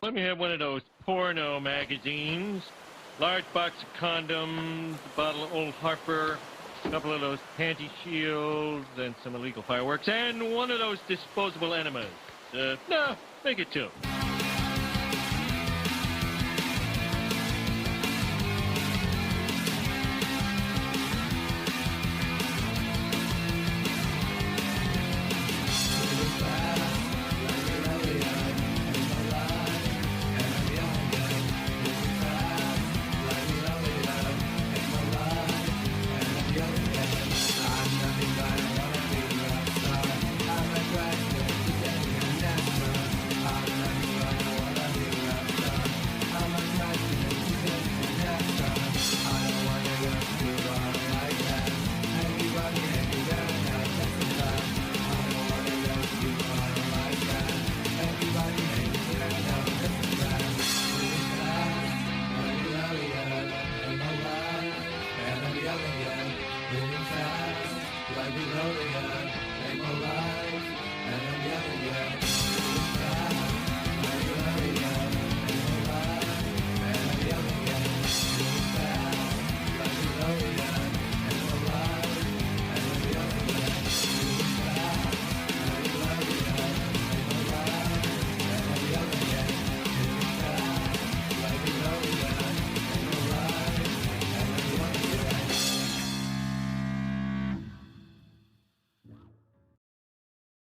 Let me have one of those porno magazines. Large box of condoms, a bottle of Old Harper, a couple of those panty shields, and some illegal fireworks, and one of those disposable enemas. No, make it two.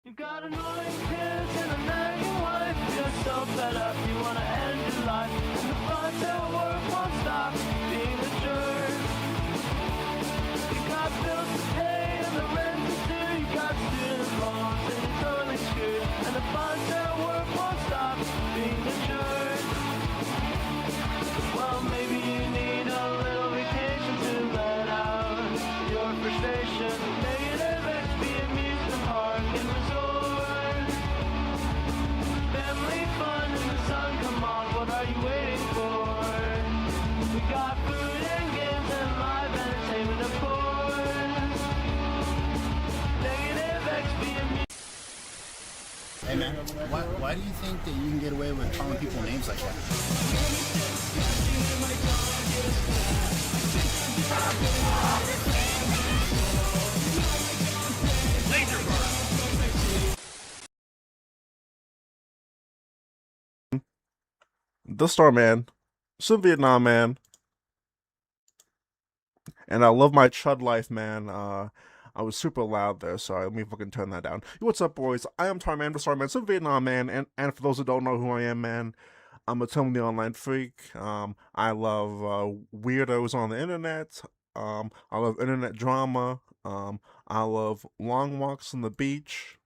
You got annoying kids and a nagging wife. You're so fed up, you wanna end your life. And the fun at work won't stop being a jerk. You got bills to pay and the rent to do. You got student loans and you're totally screwed. And the fun at work won't stop being a jerk. Well, maybe you need a little vacation to let out your frustration. Negative XP amusement park and resort. Family fun in the sun, come on, what are you waiting for? We got food and games and live entertainment, of course. Negative XP amusement. Hey man, why do you think that you can get away with calling people names like that? The Starman, some Vietnam man, and I love my chud life, man. I was super loud there. Sorry, let me fucking turn that down. What's up, boys? I am Tarman, the Starman, some Vietnam man, and for those who don't know who I am, man, I'm a totally online freak. I love weirdos on the internet. I love internet drama. I love long walks on the beach.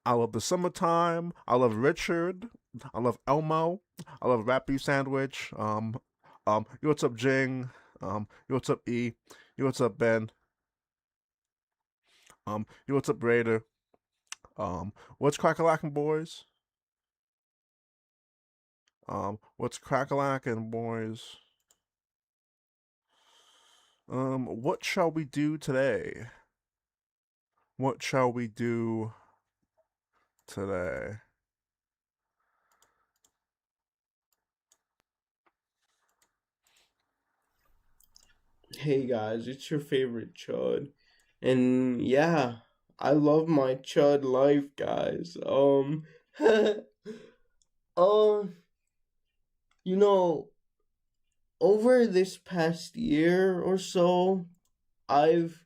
I love the summertime. I love Richard. I love Elmo. I love Rap Beef Sandwich. Yo, what's up, Jing? Yo, what's up, E? Yo, what's up, Ben? Yo, what's up, Raider? What's crackalacking, boys? What's crackalacking, boys? What shall we do today? What shall we do today? Hey guys, it's your favorite Chud. And yeah, I love my Chud life, guys. uh, you know, over this past year or so, I've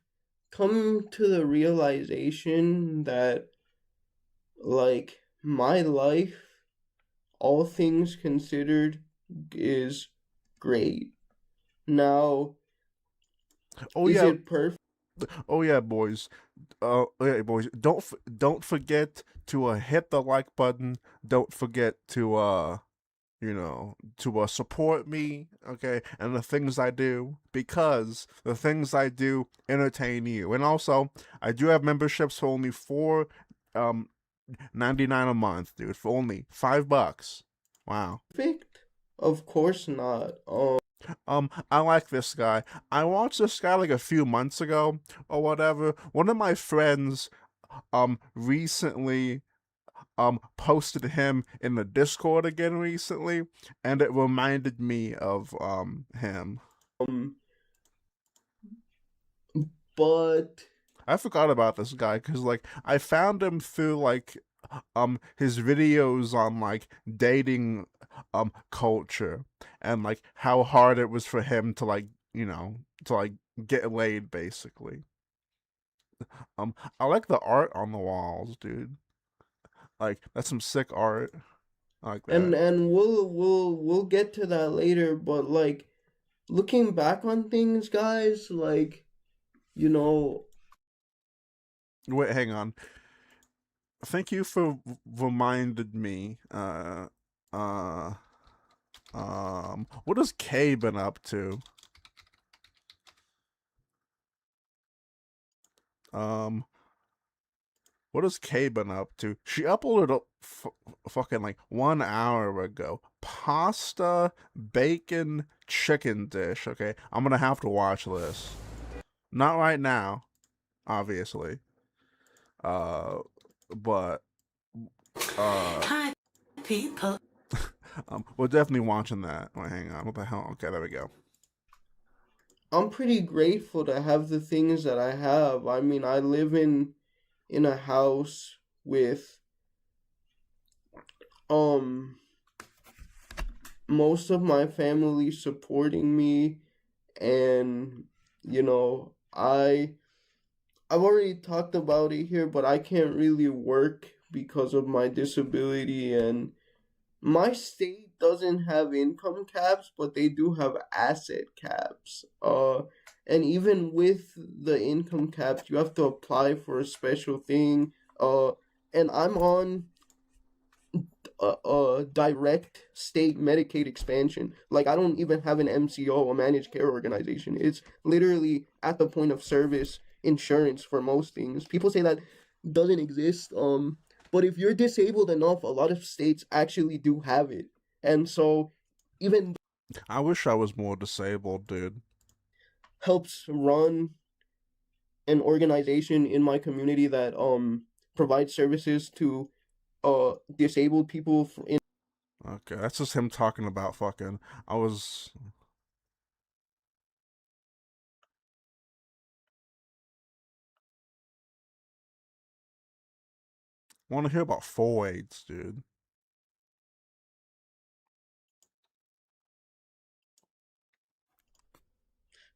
come to the realization that, like, my life, all things considered, is great. Now, Oh is yeah, it perfect? oh yeah, boys. Yeah, boys. Don't forget to hit the like button. Don't forget to to support me, okay, and the things I do, because the things I do entertain you. And also, I do have memberships for only um 99 a month, dude. For only $5. Wow. Of course not. I like this guy. I watched this guy like a few months ago or whatever. One of my friends recently posted him in the Discord again recently, and it reminded me of him. Um, but I forgot about this guy because like I found him through like his videos on like dating culture and like how hard it was for him to like to like get laid basically. I like the art on the walls, dude. Like that's some sick art. I like that. and we'll get to that later, but like looking back on things, guys, like you know, Wait, hang on. Thank you for reminded me. What has Kay been up to? Um, what has Kay been up to? She uploaded a fucking like 1 hour ago. Pasta, bacon, chicken dish. Okay, I'm gonna have to watch this. Not right now, obviously. Uh, but Hi, people. we're definitely watching that. Wait, hang on. What the hell? Okay, there we go. I'm pretty grateful to have the things that I have. I mean, I live in a house with um most of my family supporting me, and you know, I've already talked about it here, but I can't really work because of my disability, and my state doesn't have income caps, but they do have asset caps. And even with the income caps, you have to apply for a special thing. And I'm on a direct state Medicaid expansion. Like I don't even have an MCO, a managed care organization. It's literally at the point of service insurance for most things. People say that doesn't exist. But if you're disabled enough, a lot of states actually do have it. And so even I wish I was more disabled, dude. helps run an organization in my community that provides services to disabled people in Okay, that's just him talking about fucking. I was. Want to hear about foids, dude.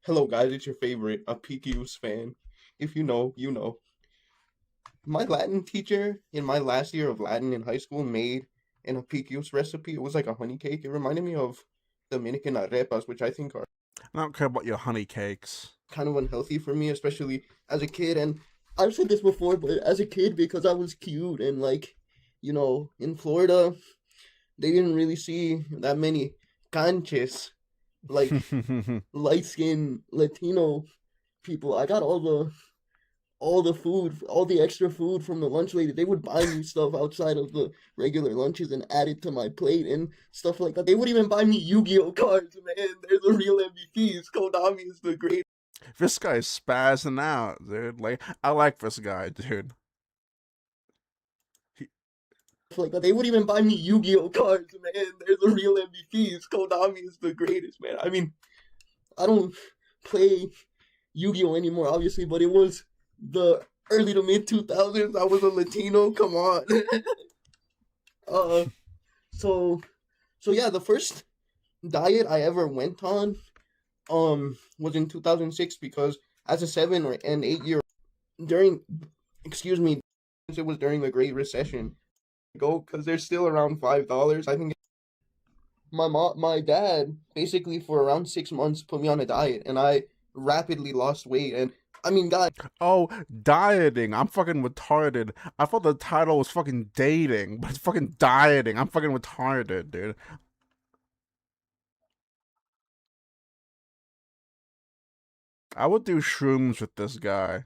Hello guys, it's your favorite, a PQ's fan. If you know, you know. My Latin teacher in my last year of Latin in high school made an apicius recipe. It was like a honey cake. It reminded me of Dominican arepas, which I think are I don't care about your honey cakes. kind of unhealthy for me, especially as a kid. And I've said this before, but as a kid, because I was cute and like, you know, in Florida, they didn't really see that many canches, like light skinned Latino people. I got all the food, all the extra food from the lunch lady. They would buy me stuff outside of the regular lunches and add it to my plate and stuff like that. They would even buy me Yu-Gi-Oh cards, man. They're the real MVPs. Konami is the great. This guy's spazzing out, dude. Like, I like this guy, dude. Like that. They would even buy me Yu-Gi-Oh cards, man. They're the real MVPs. Konami is the greatest, man. I mean, I don't play Yu-Gi-Oh anymore, obviously, but it was the early to mid 2000s. I was a Latino. Come on. uh, so so yeah, the first diet I ever went on was in 2006 because as a 7 and 8 year during excuse me, it was during the Great Recession. Go because they're still around $5. I think my dad basically for around 6 months put me on a diet, and I rapidly lost weight. And I mean, guys, Oh, dieting. I'm fucking retarded. I thought the title was fucking dating, but it's fucking dieting. I'm fucking retarded, dude. I would do shrooms with this guy.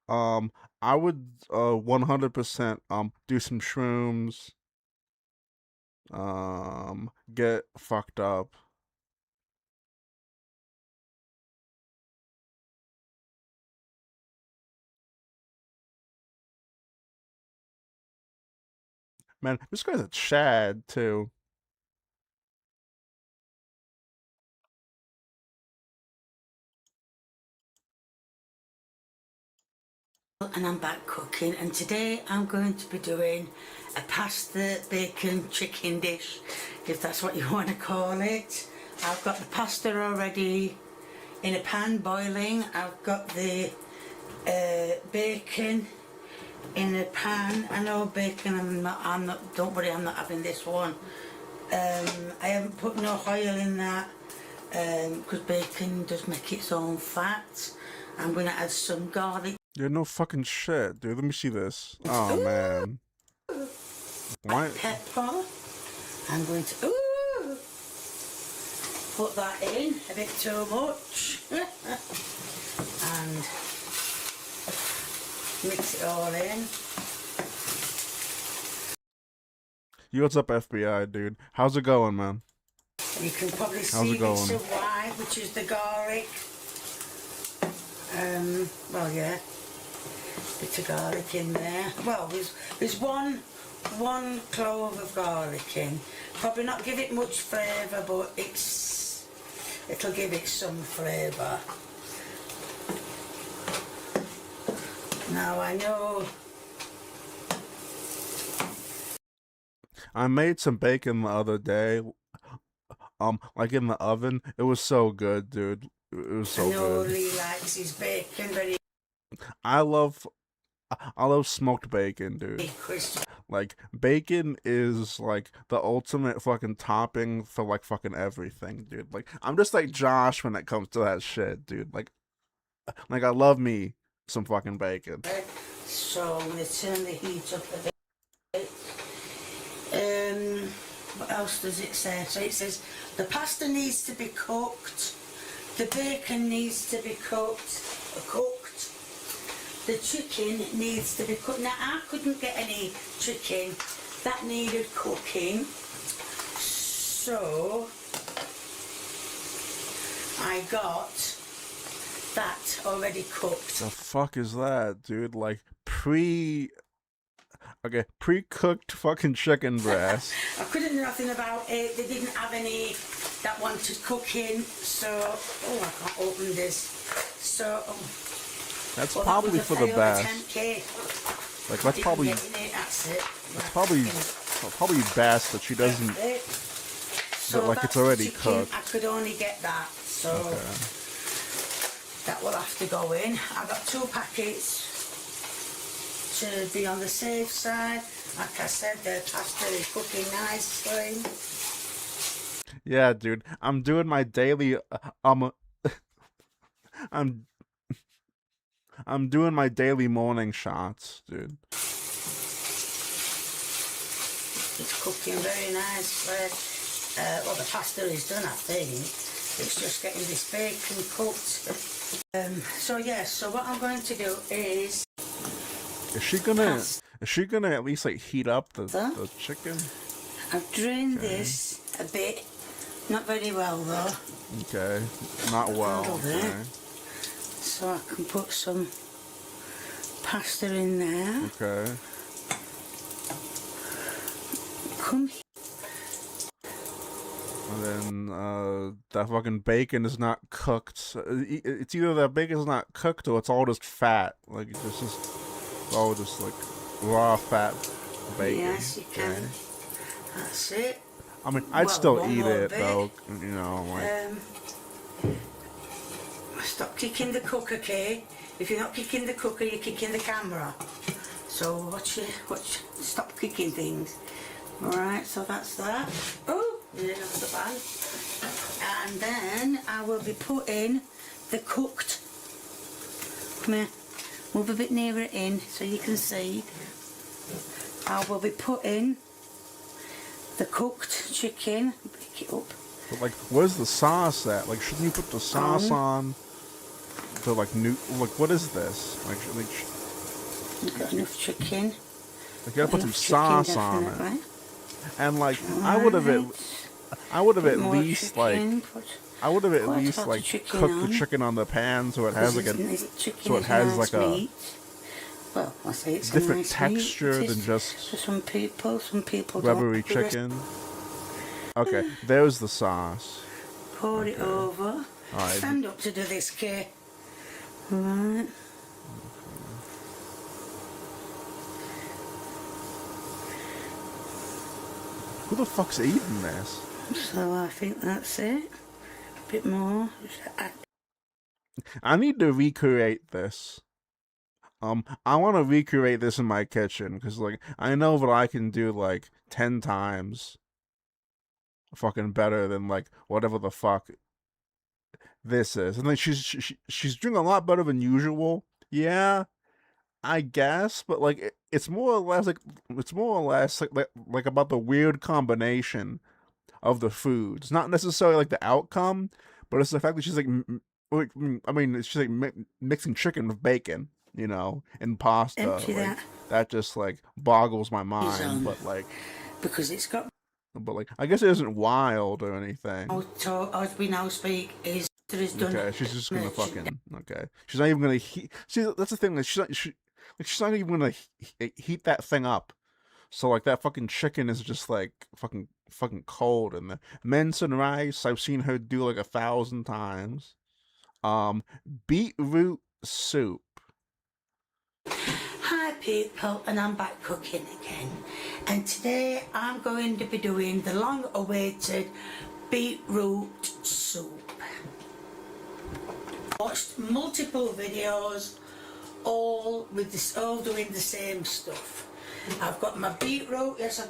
Um, I would 100% do some shrooms. Get fucked up. Man, this guy's a Chad too. And I'm back cooking, and today I'm going to be doing a pasta bacon chicken dish, if that's what you want to call it. I've got the pasta already in a pan boiling. I've got the bacon in a pan. I know bacon, I'm not, don't worry, I'm not having this one. I haven't put no oil in that because bacon does make its own fat. I'm going to add some garlic. You're no fucking shit, dude. Let me see this. Oh, man. Why? Pepper. I'm going to put that in a bit too much and mix it all in. Yo, what's up, FBI, dude? How's it going, man? You can probably How's see it going? bits of white, which is the garlic. Well, yeah, bit of garlic in there. Well, there's one clove of garlic in. Probably not give it much flavour, but it'll give it some flavour. Now I know I made some bacon the other day. Like in the oven. It was so good, dude. It was so good. Lee likes his bacon very I love smoked bacon, dude. crispy. Like, bacon is like the ultimate fucking topping for like fucking everything, dude. Like, I'm just like Josh when it comes to that shit, dude. Like I love me some fucking bacon. So I'm going to turn the heat up a bit. What else does it say? So it says the pasta needs to be cooked, the bacon needs to be cooked, the chicken needs to be cooked. Now I couldn't get any chicken that needed cooking, so I got that already cooked. The fuck is that, dude? Like pre-cooked fucking chicken breast. I couldn't know nothing about it. They didn't have any that wanted cooking, so I can't open this. So That's well, probably that for the best. Like that's probably best that she doesn't. So But like it's already cooked. I could only get that, so that will have to go in. I've got 2 packets to be on the safe side. Like I said, the pasta is cooking nicely. Yeah, dude. I'm doing my daily I'm doing my daily morning shots, dude. It's cooking very nicely. Well, the pasta is done, I think. It's just getting this bacon cooked. So yeah, so what I'm going to do is... Is she gonna at least like heat up the chicken? I've drained this a bit. Not very well though. Okay. Not well. Okay. So I can put some pasta in there. Okay. Come here. And then that fucking bacon is not cooked. It's either that bacon's not cooked or it's all just fat. Like it's just all just like raw fat bacon. Yes, you can. That's it. I mean, I'd still eat it bit. though. You know, like. Stop kicking the cooker, Kay. If you're not kicking the cooker, you're kicking the camera. So watch. Stop kicking things. All right. So that's that. Oh, nearly off the pan. And then I will be putting the cooked. Come here. Move a bit nearer in so you can see. I will be putting the cooked chicken. Pick it up. But like, where's the sauce at? Like, shouldn't you put the sauce on? The like what is this? Like, You've got enough chicken. Like, you gotta put some sauce on it. And like, I would have at least chicken, cooked the chicken on the pan so it has like a Well, I say it's different a nice texture meat. It than is just for some people rubbery don't. chicken. Okay, there's the sauce. Pour it over. Alright. Stand up to do this, Kay. Right. Who the fuck's eating this? So I think that's it. A bit more. Just add. I need to recreate this. I want to recreate this in my kitchen because, like, I know that I can do like 10 times fucking better than like whatever the fuck this is. And then she's doing a lot better than usual. Yeah, I guess, but like it's more or less like about the weird combination of the foods, not necessarily like the outcome, but it's the fact that she's like, I mean, she's like mixing chicken with bacon, you know, and pasta. Empty like, that. that just like boggles my mind. on. But like, Because it's got. I guess it isn't wild or anything. As we now speak, is there is done. Okay, she's just gonna fucking okay. She's not even gonna heat. See, that's the thing. Like, she's not even gonna heat that thing up. So like that fucking chicken is just like fucking cold. And the mince and rice I've seen her do like 1,000 times. Beetroot soup. Hi people, and I'm back cooking again. And today I'm going to be doing the long-awaited beetroot soup. Watched multiple videos, all doing the same stuff. I've got my beetroot. Yes.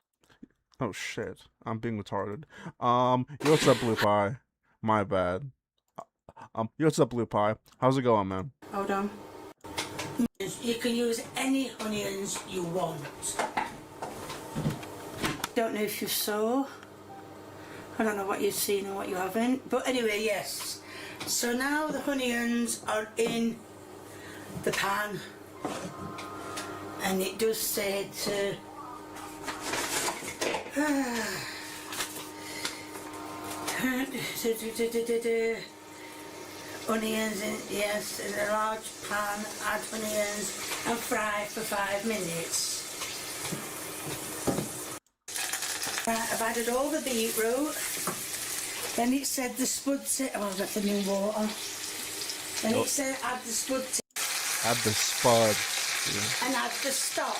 Oh shit, I'm being retarded. Yo, what's up, Blue Pie? My bad. Yo, what's up, Blue Pie? How's it going, man? Hold on. You can use any onions you want. Don't know if you saw. I don't know what you've seen and what you haven't. But anyway, yes. So now the onions are in the pan. And it does say to... onions in, yes, in a large pan, add onions and fry for 5 minutes. Right, I've added all the beetroot. Then it said the spud oh, I've got the new water. Then it said add the spud Add the spud. and add the stock.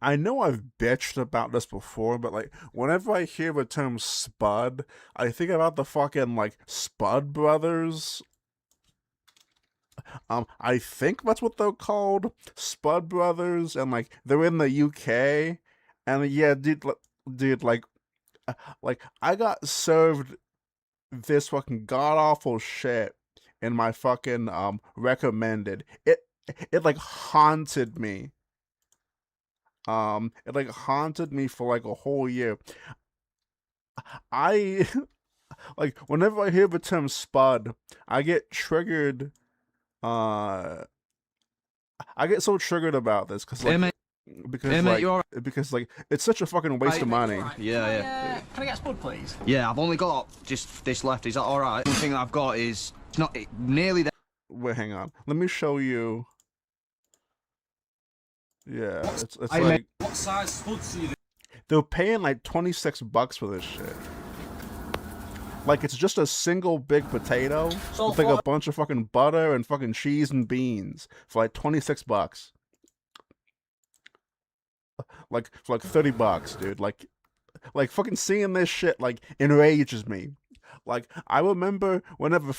I know I've bitched about this before, but like whenever I hear the term spud, I think about the fucking like Spud Brothers. I think that's what they're called, Spud Brothers, and like they're in the UK, and yeah, dude, like I got served this fucking god awful shit in my fucking recommended. It like haunted me. It like haunted me for like a whole year. I like whenever I hear the term spud, I get triggered. I get so triggered about this because like because like it's such a fucking waste of money. Yeah. Can I get a spud, please? Yeah, I've only got just this left. Is that all right? The thing that I've got is it's not nearly there. Wait, hang on. Let me show you. Yeah, it's Hey, like mate, what size spuds are you? they're paying like $26 for this shit. Like it's just a single big potato with like a bunch of fucking butter and fucking cheese and beans for like $26. Like for like $30, dude. Like fucking seeing this shit like enrages me. Like I remember whenever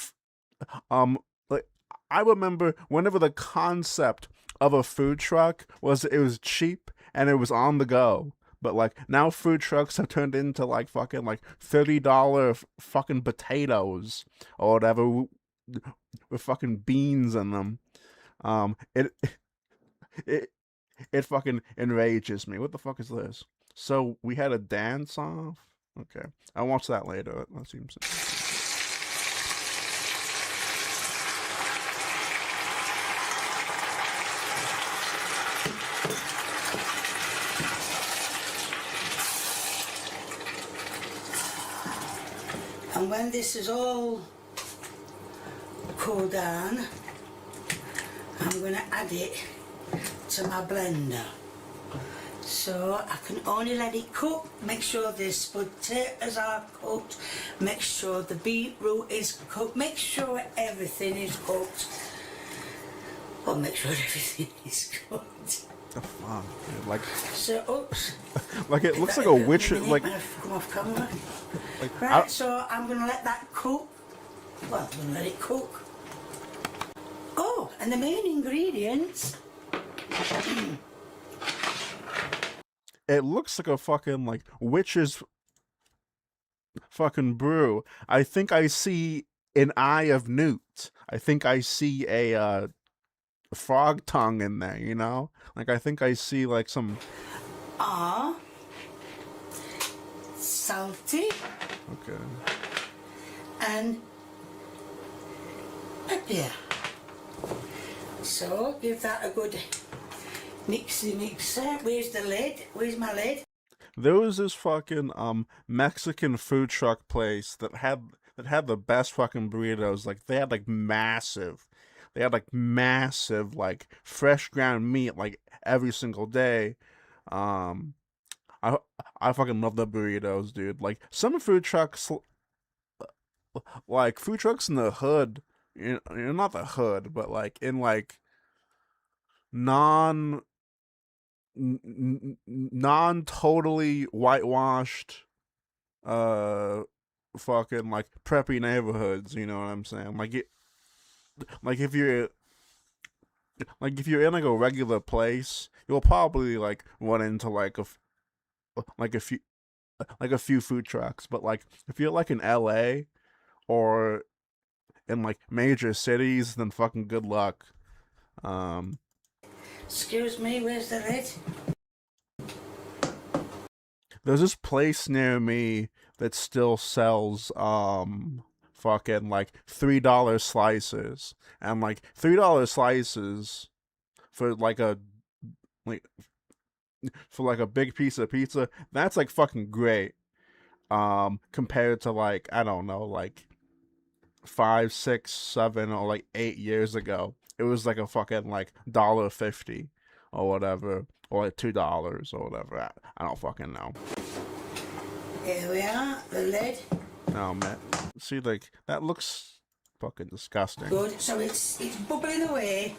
the concept of a food truck was it was cheap and it was on the go. But like now food trucks have turned into like fucking like $30 fucking potatoes or whatever with fucking beans in them. It fucking enrages me. What the fuck is this? So we had a dance off? Okay. I'll watch that later. That seems And when this is all cooled down, I'm going to add it to my blender. So I can only let it cook. Make sure the spud potatoes are cooked. Make sure the beetroot is cooked. Make sure everything is cooked. Well, make sure everything is cooked. The fuck, dude? Like, So, oops. like it looks like a witch. Like, Come off camera. like Right, so I'm going to let that cook. Well, I'm going to let it cook. Oh, and the main ingredients. it looks like a fucking like witch's fucking brew. I think I see an eye of newt. I think I see a frog tongue in there. You know, like I think I see like some. Are salty Okay. and pepper. So give that a good mixer. Where's the lid? Where's my lid? There was this fucking Mexican food truck place that had the best fucking burritos. Like they had like massive like fresh ground meat like every single day. I fucking love the burritos, dude. Like some food trucks, like food trucks in the hood, not the hood, but like in like non non totally whitewashed fucking like preppy neighborhoods, you know what I'm saying? Like it, like if you're in like a regular place, you'll probably like run into like a few food trucks, but like if you're like in LA or in like major cities, then fucking good luck. Excuse me, where's the lid? There's this place near me that still sells fucking like $3 slices, and like $3 slices for like a like for like a big piece of pizza, that's like fucking great. Compared to like, I don't know, like 5, 6, 7, or like 8 years ago, it was like a fucking like $1.50 or whatever, or like $2 or whatever. I don't fucking know. Here we are, the lid. No, man. See, like that looks fucking disgusting. Good, so it's bubbling away.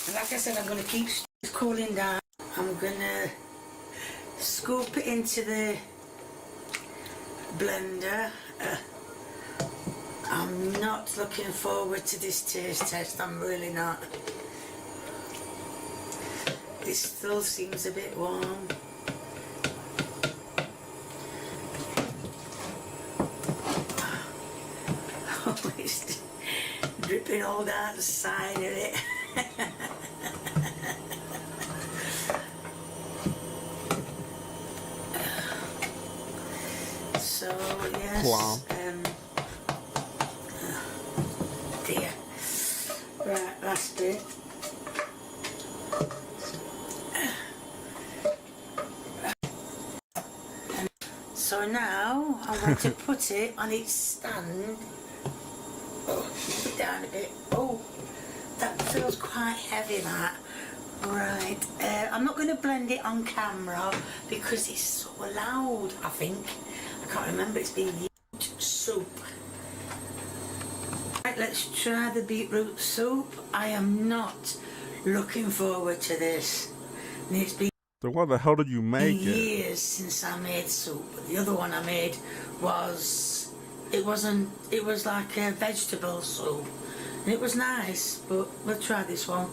And like I said, I'm going to keep it cooling down. I'm going to scoop it into the blender. I'm not looking forward to this taste test, I'm really not. This still seems a bit warm. Oh, it's dripping all down the side of it. So, yes. Wow. Dear. Right, last bit. So now I want to put it on its stand. Oh, put it down a bit. Oh, that feels quite heavy, that. Right, I'm not going to blend it on camera because it's so loud, I think. I can't remember, it's being soup. Right, let's try the beetroot soup. I am not looking forward to this. And it's been So why the hell did you make it? years since I made soup. The other one I made was, it was like a vegetable soup. And it was nice, but we'll try this one.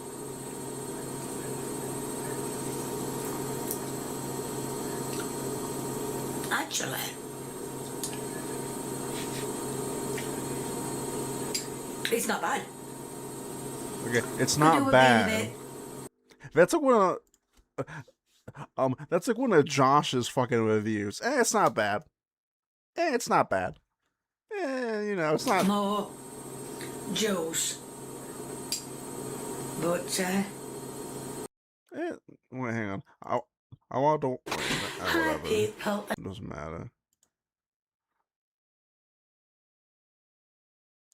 Actually, it's not bad. Okay, it's I do not agree bad. with it. That's like that's like one of Josh's fucking reviews. It's not bad. It's not bad. You know, it's not. More juice. But, Wait, hang on. I want to. hi Whatever. people. It doesn't matter.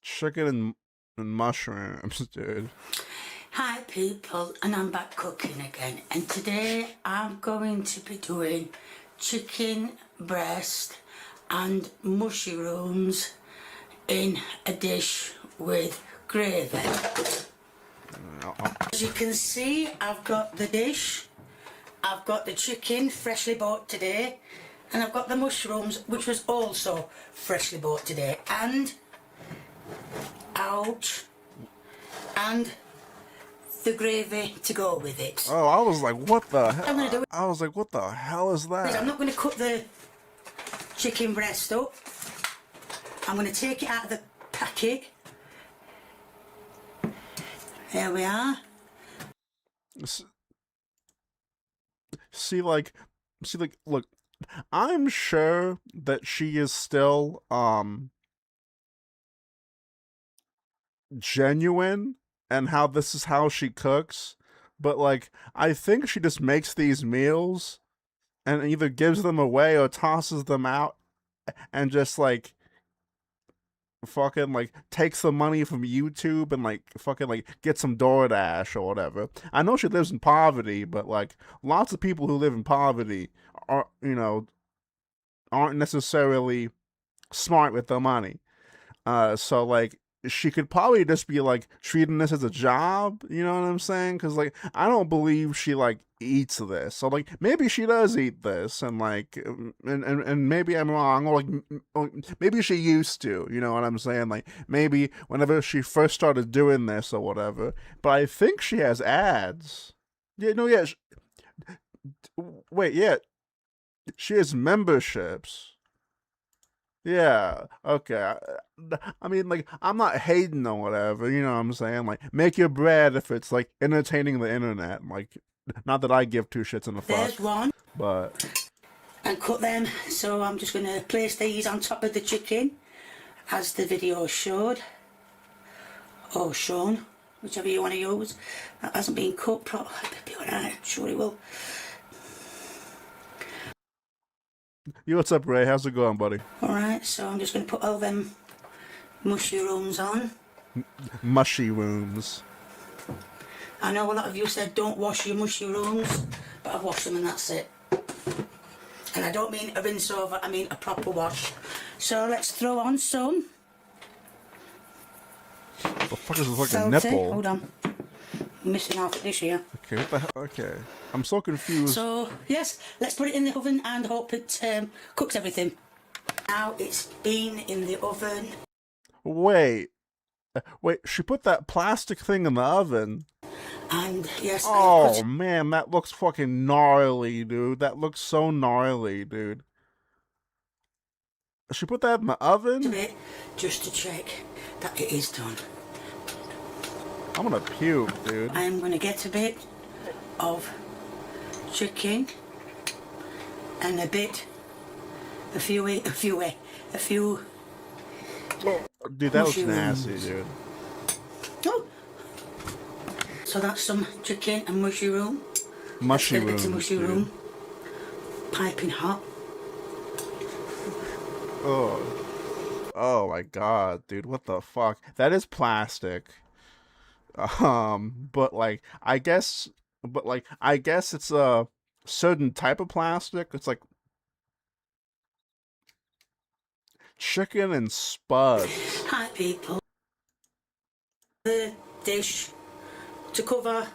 Chicken and mushrooms, dude. Hi people, and I'm back cooking again, and today I'm going to be doing chicken breast and mushrooms in a dish with gravy. As you can see, I've got the dish, I've got the chicken freshly bought today, and I've got the mushrooms, which was also freshly bought today, and ouch, and the gravy to go with it. Oh, I was like, what the hell? I'm gonna do it. I was like, what the hell is I'm that? not going to cut the chicken breast up. I'm going to take it out of the packet. There we are. See, like, look, I'm sure that she is still, genuine and how this is how she cooks, but like, I think she just makes these meals and either gives them away or tosses them out and just like fucking like takes the money from YouTube and like fucking like gets some DoorDash or whatever. I know she lives in poverty, but like lots of people who live in poverty are, you know, aren't necessarily smart with their money. So like she could probably just be like treating this as a job, you know what I'm saying? Because like I don't believe she like eats this. So like maybe she does eat this, and like and maybe I'm wrong, or like maybe she used to, you know what I'm saying? Like maybe whenever she first started doing this or whatever. But I think she has ads. Yeah, no, yeah. Wait, yeah, she has memberships. Yeah, okay. I mean, like, I'm not hating or whatever, you know what I'm saying? Like, make your bread if it's, like, entertaining the internet. Like, not that I give two shits in the fuck. There's one. But. And cut them. So I'm just going to place these on top of the chicken, as the video showed. Or shown, whichever you want to use. That hasn't been cut properly. I'm sure it will. Yo, what's up, Ray? How's it going, buddy? Alright, so I'm just going to put all them mushrooms on. Mushrooms. I know a lot of you said don't wash your mushrooms, but I've washed them and that's it. And I don't mean a rinse over, I mean a proper wash. So let's throw on some. What the fuck is this, like Salty. a nipple? Hold on. I'm missing half of this here. Okay, what the hell? Okay. I'm so confused. So, yes, let's put it in the oven and hope it cooks everything. Now it's been in the oven. Wait, she put that plastic thing in the oven. And, yes, oh, man, that looks fucking gnarly, dude. That looks so gnarly, dude. She put that in the oven? A bit, just to check that it is done. I'm gonna puke, dude. I'm going to get a bit of chicken and a few dude, that looks mushrooms. nasty, dude. Oh. So that's some chicken and mushroom. Mushrooms, mushroom. dude. Piping hot. Oh my god, dude, what the fuck? That is plastic. But like I guess it's a certain type of plastic. It's like chicken and spuds. Hi people. The dish to cover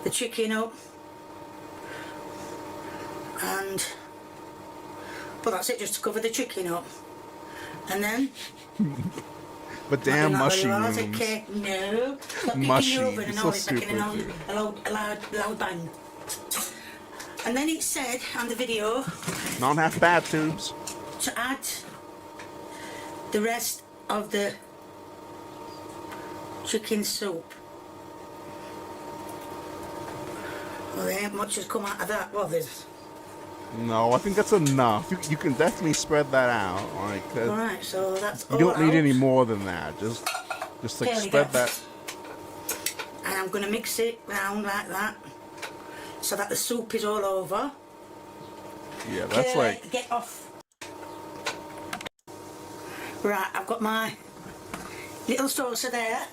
the chicken up, and but that's it, just to cover the chicken up, and then but damn mushrooms. Okay, no, stop kicking your oven and all this, making a loud bang. And then it said on the video, not half bad tubes, to add the rest of the chicken soup. Well, there ain't much has come out of that, well, there's... No, I think that's enough. You can definitely spread that out. Like, alright, so that's you don't need any more than that. Just like spread that. And I'm going to mix it round like that, so that the soup is all over. Yeah, that's like... Get off. Right, I've got my little saucer there.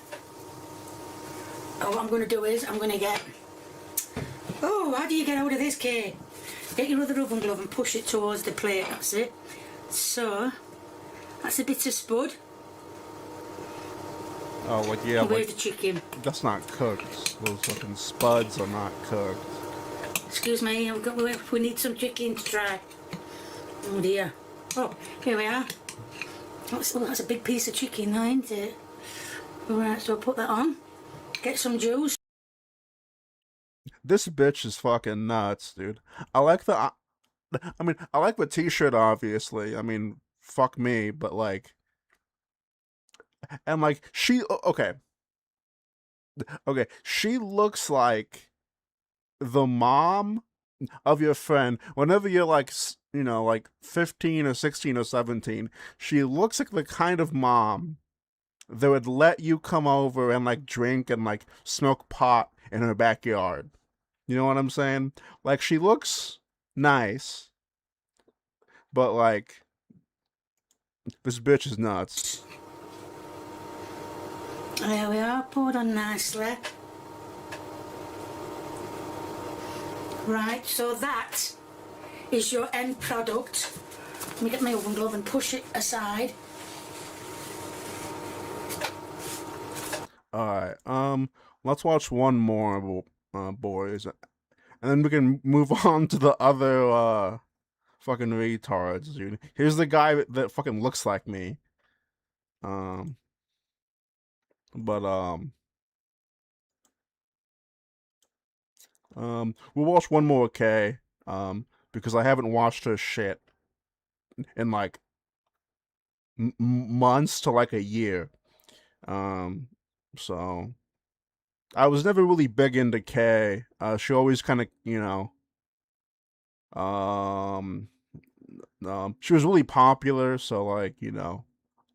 what I'm going to do is I'm going to get... Oh, how do you get out of this, Kay? Get your other oven glove and push it towards the plate, that's it. So, that's a bit of spud. Oh, like, yeah, Where's like, the chicken? that's not cooked. Those fucking spuds are not cooked. Excuse me, we need some chicken to try. Oh dear. Oh, here we are. That's a big piece of chicken now, isn't it? Alright, so I'll put that on. Get some juice. This bitch is fucking nuts, dude. I like the t-shirt, obviously. I mean, fuck me, but like... And like, okay, she looks like the mom of your friend. Whenever you're like, you know, like 15 or 16 or 17, she looks like the kind of mom that would let you come over and like drink and like smoke pot in her backyard. You know what I'm saying? Like, she looks nice, but like, this bitch is nuts. There we are, poured on nicely. Right, so that is your end product. Let me get my oven glove and push it aside. Alright, let's watch one more, boys. And then we can move on to the other, fucking retards, dude. Here's the guy that fucking looks like me. We'll watch one more, okay? Because I haven't watched her shit in like months to like a year. So I was never really big into Kay. She always kind of, you know, she was really popular, so like, you know,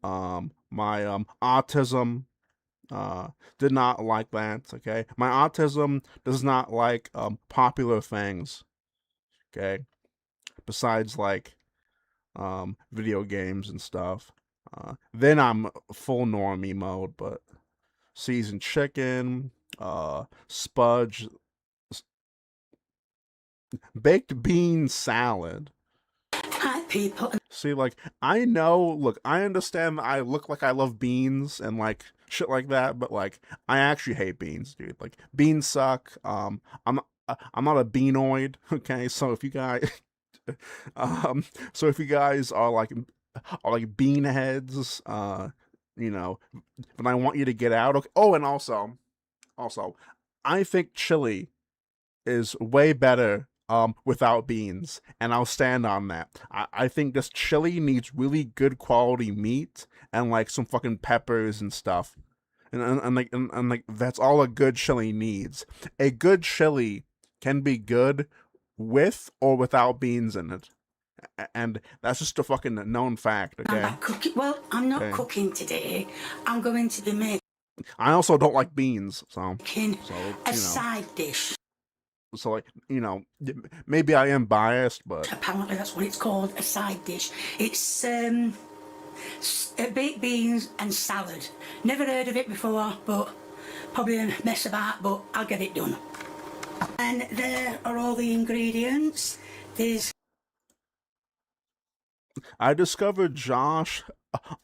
my autism did not like that, okay? My autism does not like popular things, okay? Besides like video games and stuff. Then I'm full normie mode, but seasoned chicken, spudge, baked bean salad. Hi, people. See, like, I know, look, I understand that I look like I love beans and, like, shit like that, but, like, I actually hate beans, dude. Like, beans suck. I'm not a beanoid, okay? So if you guys, so if you guys are bean heads, you know, then I want you to get out. Okay. Oh, and also, I think chili is way better without beans, and I'll stand on that. I think this chili needs really good quality meat and like some fucking peppers and stuff, and like that's all a good chili needs. A good chili can be good with or without beans in it, and that's just a fucking known fact. Okay. I'm not cooking. Well, I'm not cooking today. I'm going to be making. I also don't like beans, so a side dish. So, like, you know, maybe I am biased, but... Apparently that's what it's called, a side dish. It's baked beans and salad. Never heard of it before, but probably a mess about, but I'll get it done. And there are all the ingredients. There's... I discovered Josh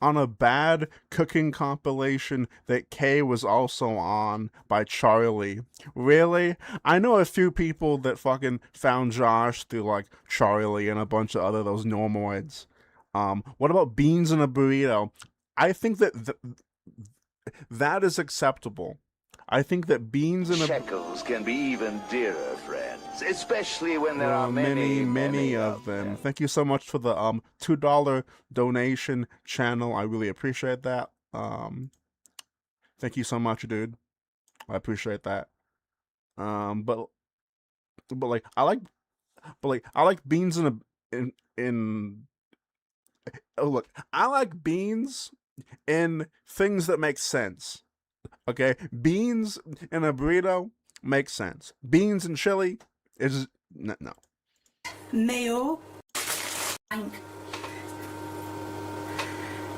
on a bad cooking compilation that Kay was also on by Charlie. Really? I know a few people that fucking found Josh through like Charlie and a bunch of other those normoids. What about beans in a burrito? I think that that is acceptable. I think that beans in a... Shekels can be even dearer, friends, especially when there are many of them. Thank you so much for the $2 donation channel. I really appreciate that. Thank you so much, dude. I appreciate that. But like I like beans in oh look, I like beans in things that make sense. Okay, beans in a burrito makes sense. Beans and chili is no. Mayo.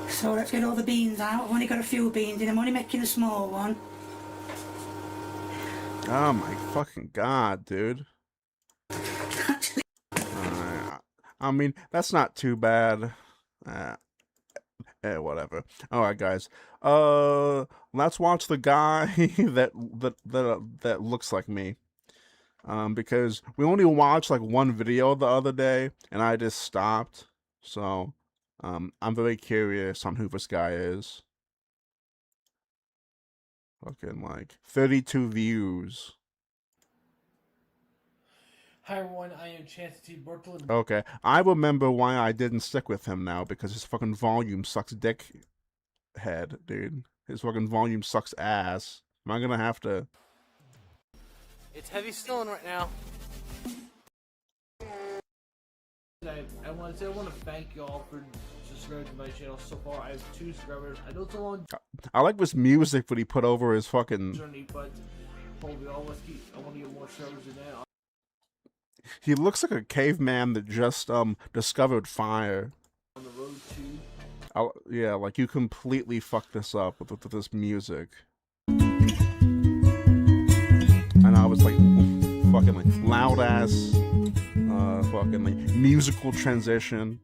So let's get all the beans out. I've only got a few beans in. I'm only making a small one. Oh my fucking god, dude. I mean, that's not too bad. Whatever. All right, guys. Let's watch the guy that looks like me. Because we only watched like one video the other day, and I just stopped. So, I'm very curious on who this guy is. Fucking like 32 views. Hi everyone, I am Chance T. Bertel. Okay, I remember why I didn't stick with him now, because his fucking volume sucks dick head, dude. His fucking volume sucks ass. Am I gonna have to... It's heavy snowing right now. I want to thank y'all for subscribing to my channel so far. I have 2 subscribers. I know it's a long I like this music that he put over his fucking... journey, but hopefully I want to get more subscribers than that. He looks like a caveman that just discovered fire. On the road to... Yeah, like you completely fucked this up with this music. And I was like, fucking like loud ass, fucking like musical transition.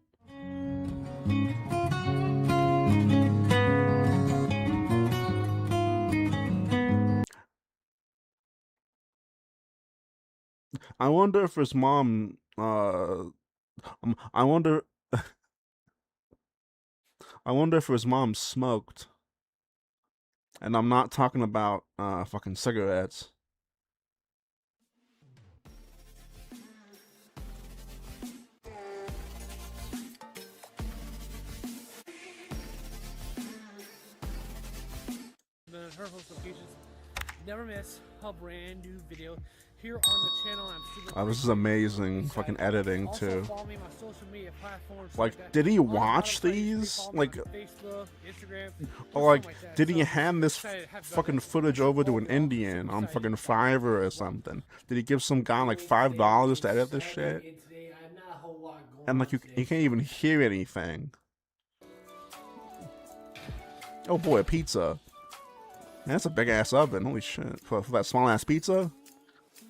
I wonder if his mom, I wonder if his mom smoked. And I'm not talking about, fucking cigarettes. Her host locations. Never miss a brand new video here on the channel. I'm super This is amazing fucking editing also too. follow me on my social media platforms Like, that. did he On the watch bottom right, these? follow me Like, on Facebook, Instagram, or or like, something like that. did he So, hand this excited to have you fucking guys footage over to an overall, Indian on excited fucking about Fiverr or something? Did he give some guy like $5 to edit this shit? And today, I have not a whole lot going And on like, you today. can't even hear anything. Oh boy, a pizza. Man, that's a big ass oven. Holy shit. For that small ass pizza?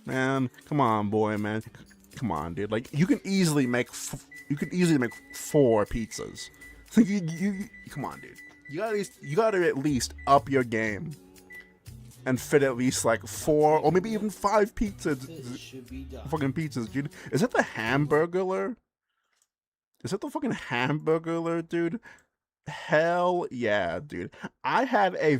Man, come on, boy, man. Come on, dude. Like, you can easily make 4 pizzas. Come on, dude. You gotta at least up your game and fit at least like 4 or maybe even 5 fucking pizzas, dude. Is it the Hamburglar? Is it the fucking Hamburglar, dude? Hell yeah, dude. I had a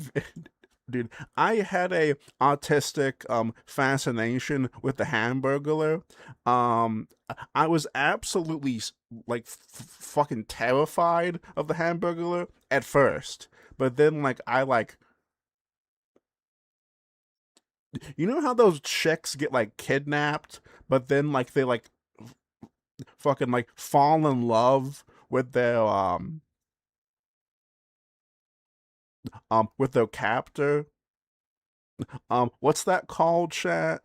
autistic fascination with the Hamburglar. I was absolutely like fucking terrified of the Hamburglar at first, but then like you know how those chicks get like kidnapped, but then like they like fucking like fall in love with their captor. What's that called, chat?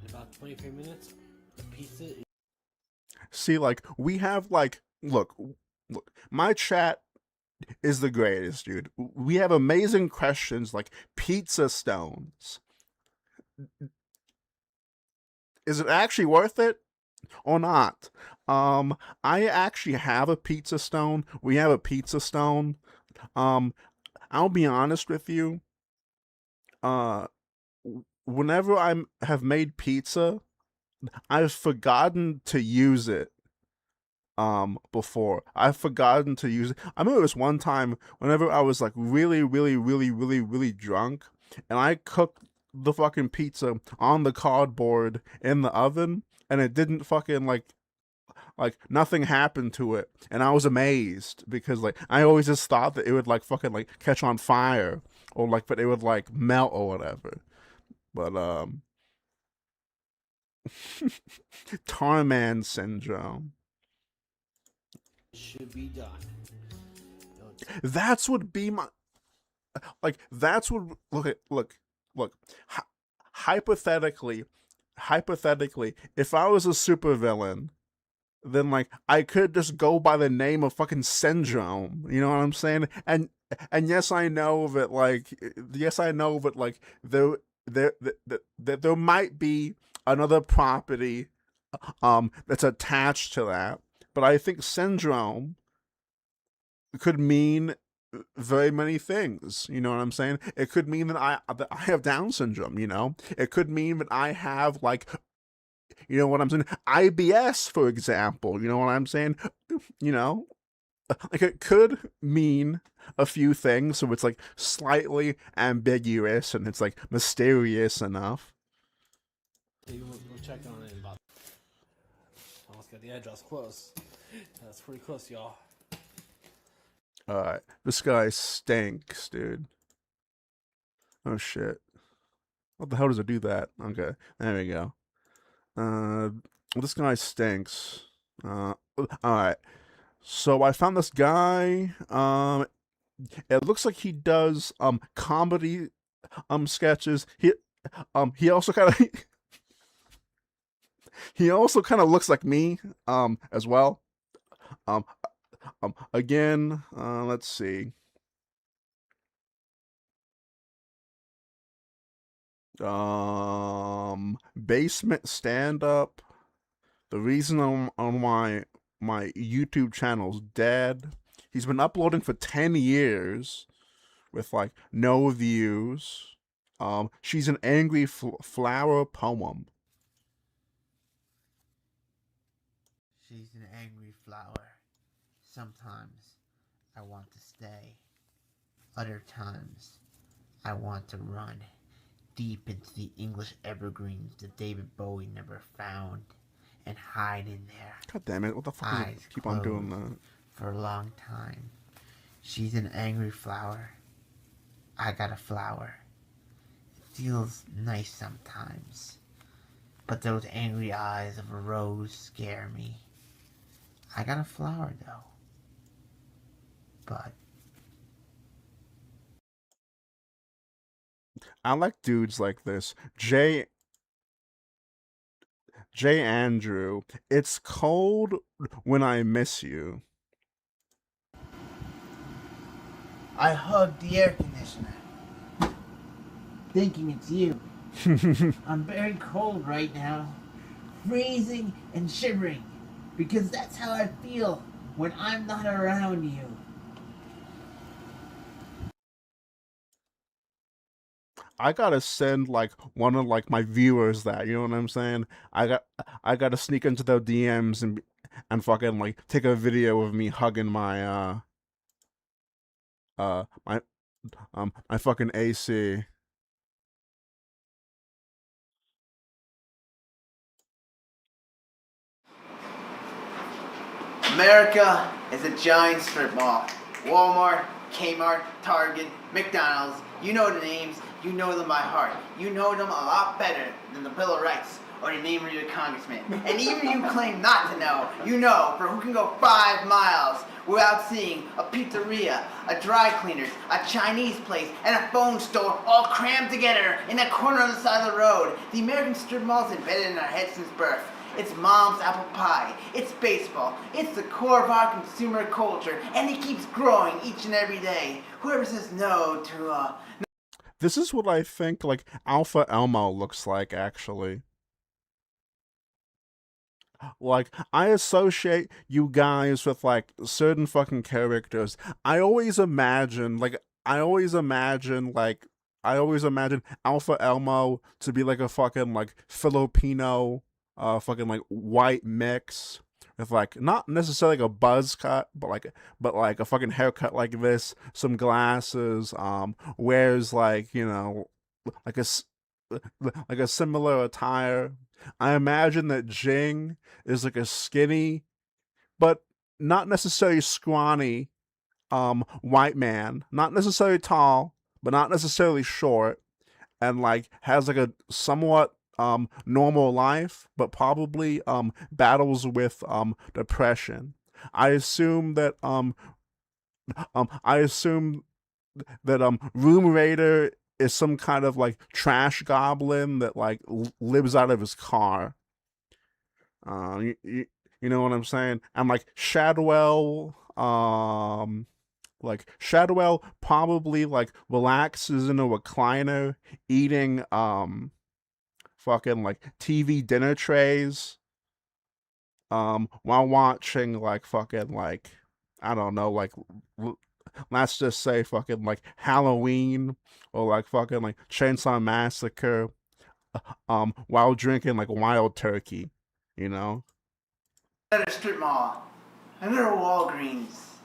In about 23 minutes, the pizza is... See, like, we have like look, my chat is the greatest, dude. We have amazing questions like pizza stones. Is it actually worth it or not? I actually have a pizza stone. We have a pizza stone. I'll be honest with you. Whenever I have made pizza, I've forgotten to use it. Before I've forgotten to use it. I remember this one time whenever I was like really drunk, and I cooked the fucking pizza on the cardboard in the oven, and it didn't fucking like nothing happened to it, and I was amazed because like I always just thought that it would like fucking like catch on fire or like but it would like melt or whatever. But Tarman syndrome. should be done. That's would be my like that's what look hypothetically if I was a supervillain then like I could just go by the name of fucking Syndrome. You know what I'm saying? And yes, I know that like there might be another property that's attached to that, but I think Syndrome could mean very many things. You know what I'm saying? It could mean that I have Down syndrome. You know, it could mean that I have like, you know what I'm saying, IBS, for example. You know what I'm saying? You know, like it could mean a few things, so it's like slightly ambiguous and it's like mysterious enough. We'll check on it about. Almost got the address close. That's pretty close, y'all. Alright, this guy stinks, dude. Oh shit. What the hell does it do that? Okay, there we go. This guy stinks. Alright. So I found this guy. It looks like he does comedy sketches. He also kind of he also kind of looks like me as well. Again, let's see. Basement stand up. The reason on my YouTube channel's dead. He's been uploading for 10 years with like no views. She's an angry flower poem. She's an angry flower. Sometimes I want to stay. Other times I want to run deep into the English evergreens that David Bowie never found and hide in there. God damn it, what the fuck is it? Keep on doing that. For a long time. She's an angry flower. I got a flower. It feels nice sometimes. But those angry eyes of a rose scare me. I got a flower though. But I like dudes like this. J. Andrew, it's cold when I miss you. I hugged the air conditioner, thinking it's you. I'm very cold right now, freezing and shivering, because that's how I feel when I'm not around you. I gotta send like one of like my viewers that, you know what I'm saying? I gotta sneak into their DMs and fucking like take a video of me hugging my my fucking AC. America is a giant strip mall. Walmart, Kmart, Target, McDonald's, you know the names, you know them by heart. You know them a lot better than the Bill of Rights or the name of your congressman. And even you claim not to know, you know for who can go 5 miles without seeing a pizzeria, a dry cleaners, a Chinese place, and a phone store all crammed together in a corner on the side of the road. The American strip mall is embedded in our heads since birth. It's mom's apple pie, it's baseball, it's the core of our consumer culture, and it keeps growing each and every day. Whoever says no to, This is what I think like Alpha Elmo looks like, actually. Like, I associate you guys with like certain fucking characters. I always imagine Alpha Elmo to be like a fucking like Filipino fucking like white mix with like not necessarily like a buzz cut, but like a fucking haircut like this, some glasses, wears like, you know, like a similar attire. I imagine that Jing is like a skinny, but not necessarily scrawny, white man. Not necessarily tall, but not necessarily short, and like has like a somewhat normal life, but probably battles with depression. I assume that Room Raider is some kind of like trash goblin that like lives out of his car. You know what I'm saying? And like Shadwell probably like relaxes in a recliner eating fucking like TV dinner trays while watching like fucking like I don't know like let's just say fucking like Halloween or like fucking like Chainsaw Massacre while drinking like Wild Turkey, you know? Another strip mall, another Walgreens,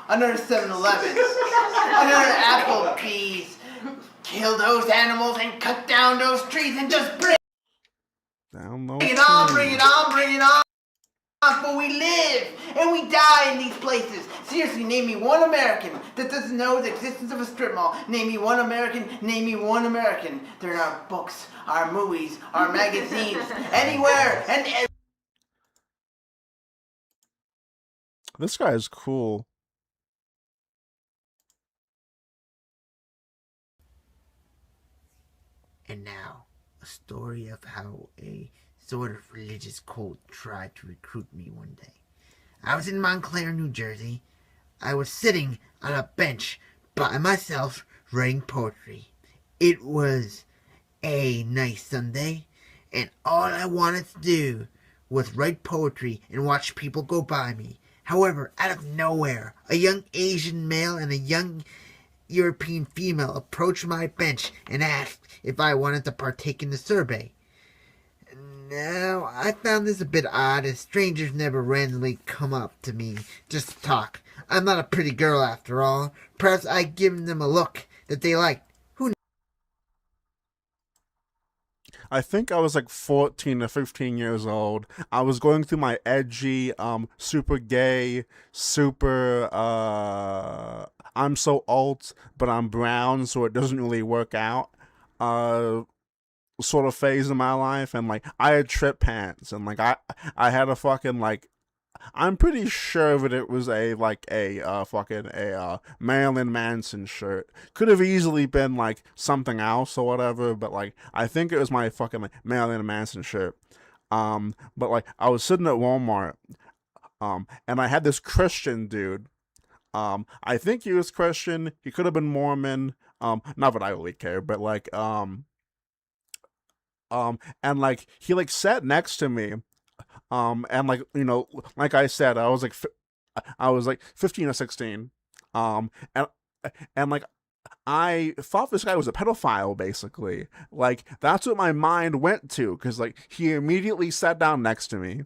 another 7-Eleven, another Applebee's. Kill those animals and cut down those trees and just bring it on, bring it on, bring it on. But we live and we die in these places. Seriously, name me one American that doesn't know the existence of a strip mall. Name me one American, name me one American. There are our books, our movies, our magazines, anywhere and This guy is cool. And now, a story of how a sort of religious cult tried to recruit me one day. I was in Montclair, New Jersey. I was sitting on a bench by myself writing poetry. It was a nice Sunday, and all I wanted to do was write poetry and watch people go by me. However, out of nowhere, a young Asian male and a young European female approached my bench and asked if I wanted to partake in the survey. Now, I found this a bit odd, as strangers never randomly come up to me just to talk. I'm not a pretty girl after all. Perhaps I'd given them a look that they liked. I think I was like 14 or 15 years old. I was going through my edgy, super gay, super, I'm so alt, but I'm brown, so it doesn't really work out, sort of phase in my life. And like, I had trip pants, and like, I had a fucking like, I'm pretty sure that it was a Marilyn Manson shirt. Could have easily been like something else or whatever, but like I think it was my fucking like Marilyn Manson shirt. But like I was sitting at Walmart, and I had this Christian dude. I think he was Christian. He could have been Mormon. Not that I really care, but like and like he like sat next to me. And like, you know, like I said, I was like 15 or 16. And like, I thought this guy was a pedophile, basically. Like, that's what my mind went to, because like, he immediately sat down next to me.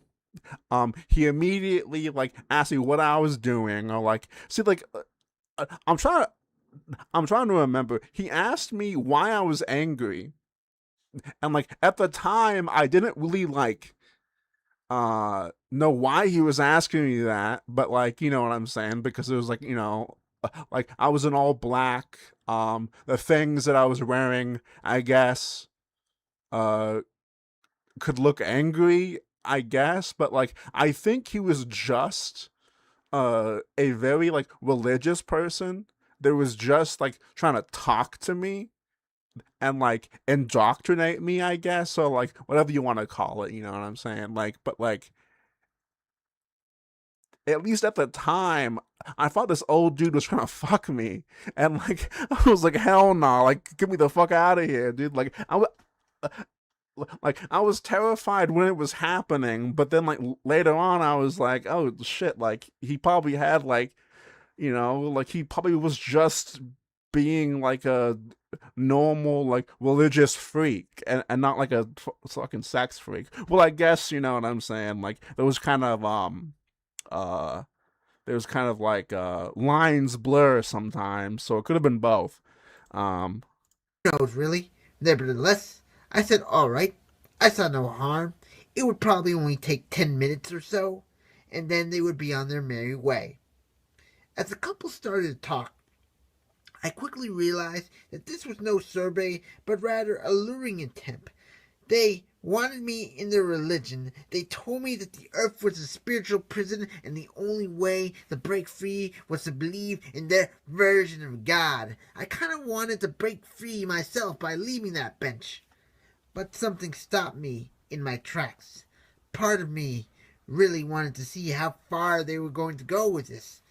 He immediately like asked me what I was doing, or like, see, like, I'm trying to remember. He asked me why I was angry. And like, at the time, I didn't really like, know why he was asking me that, but like, you know what I'm saying, because it was like, you know, like I was in all black, the things that I was wearing, I guess, could look angry, I guess, but like I think he was just a very like religious person that was just like trying to talk to me and like indoctrinate me, I guess, or like whatever you want to call it, you know what I'm saying? Like, but like, at least at the time, I thought this old dude was trying to fuck me, and like, I was like, hell no, nah, like, get me the fuck out of here, dude. Like, I was terrified when it was happening, but then like later on, I was like, oh shit, like he probably had like, you know, like he probably was just being like a normal like religious freak, and not like a fucking sex freak. Well, I guess you know what I'm saying. Like there was kind of like lines blur sometimes, so it could have been both. Knows really. Nevertheless, I said all right. I saw no harm. It would probably only take 10 minutes or so, and then they would be on their merry way. As the couple started to talk, I quickly realized that this was no survey, but rather a luring attempt. They wanted me in their religion. They told me that the earth was a spiritual prison, and the only way to break free was to believe in their version of God. I kind of wanted to break free myself by leaving that bench. But something stopped me in my tracks. Part of me really wanted to see how far they were going to go with this.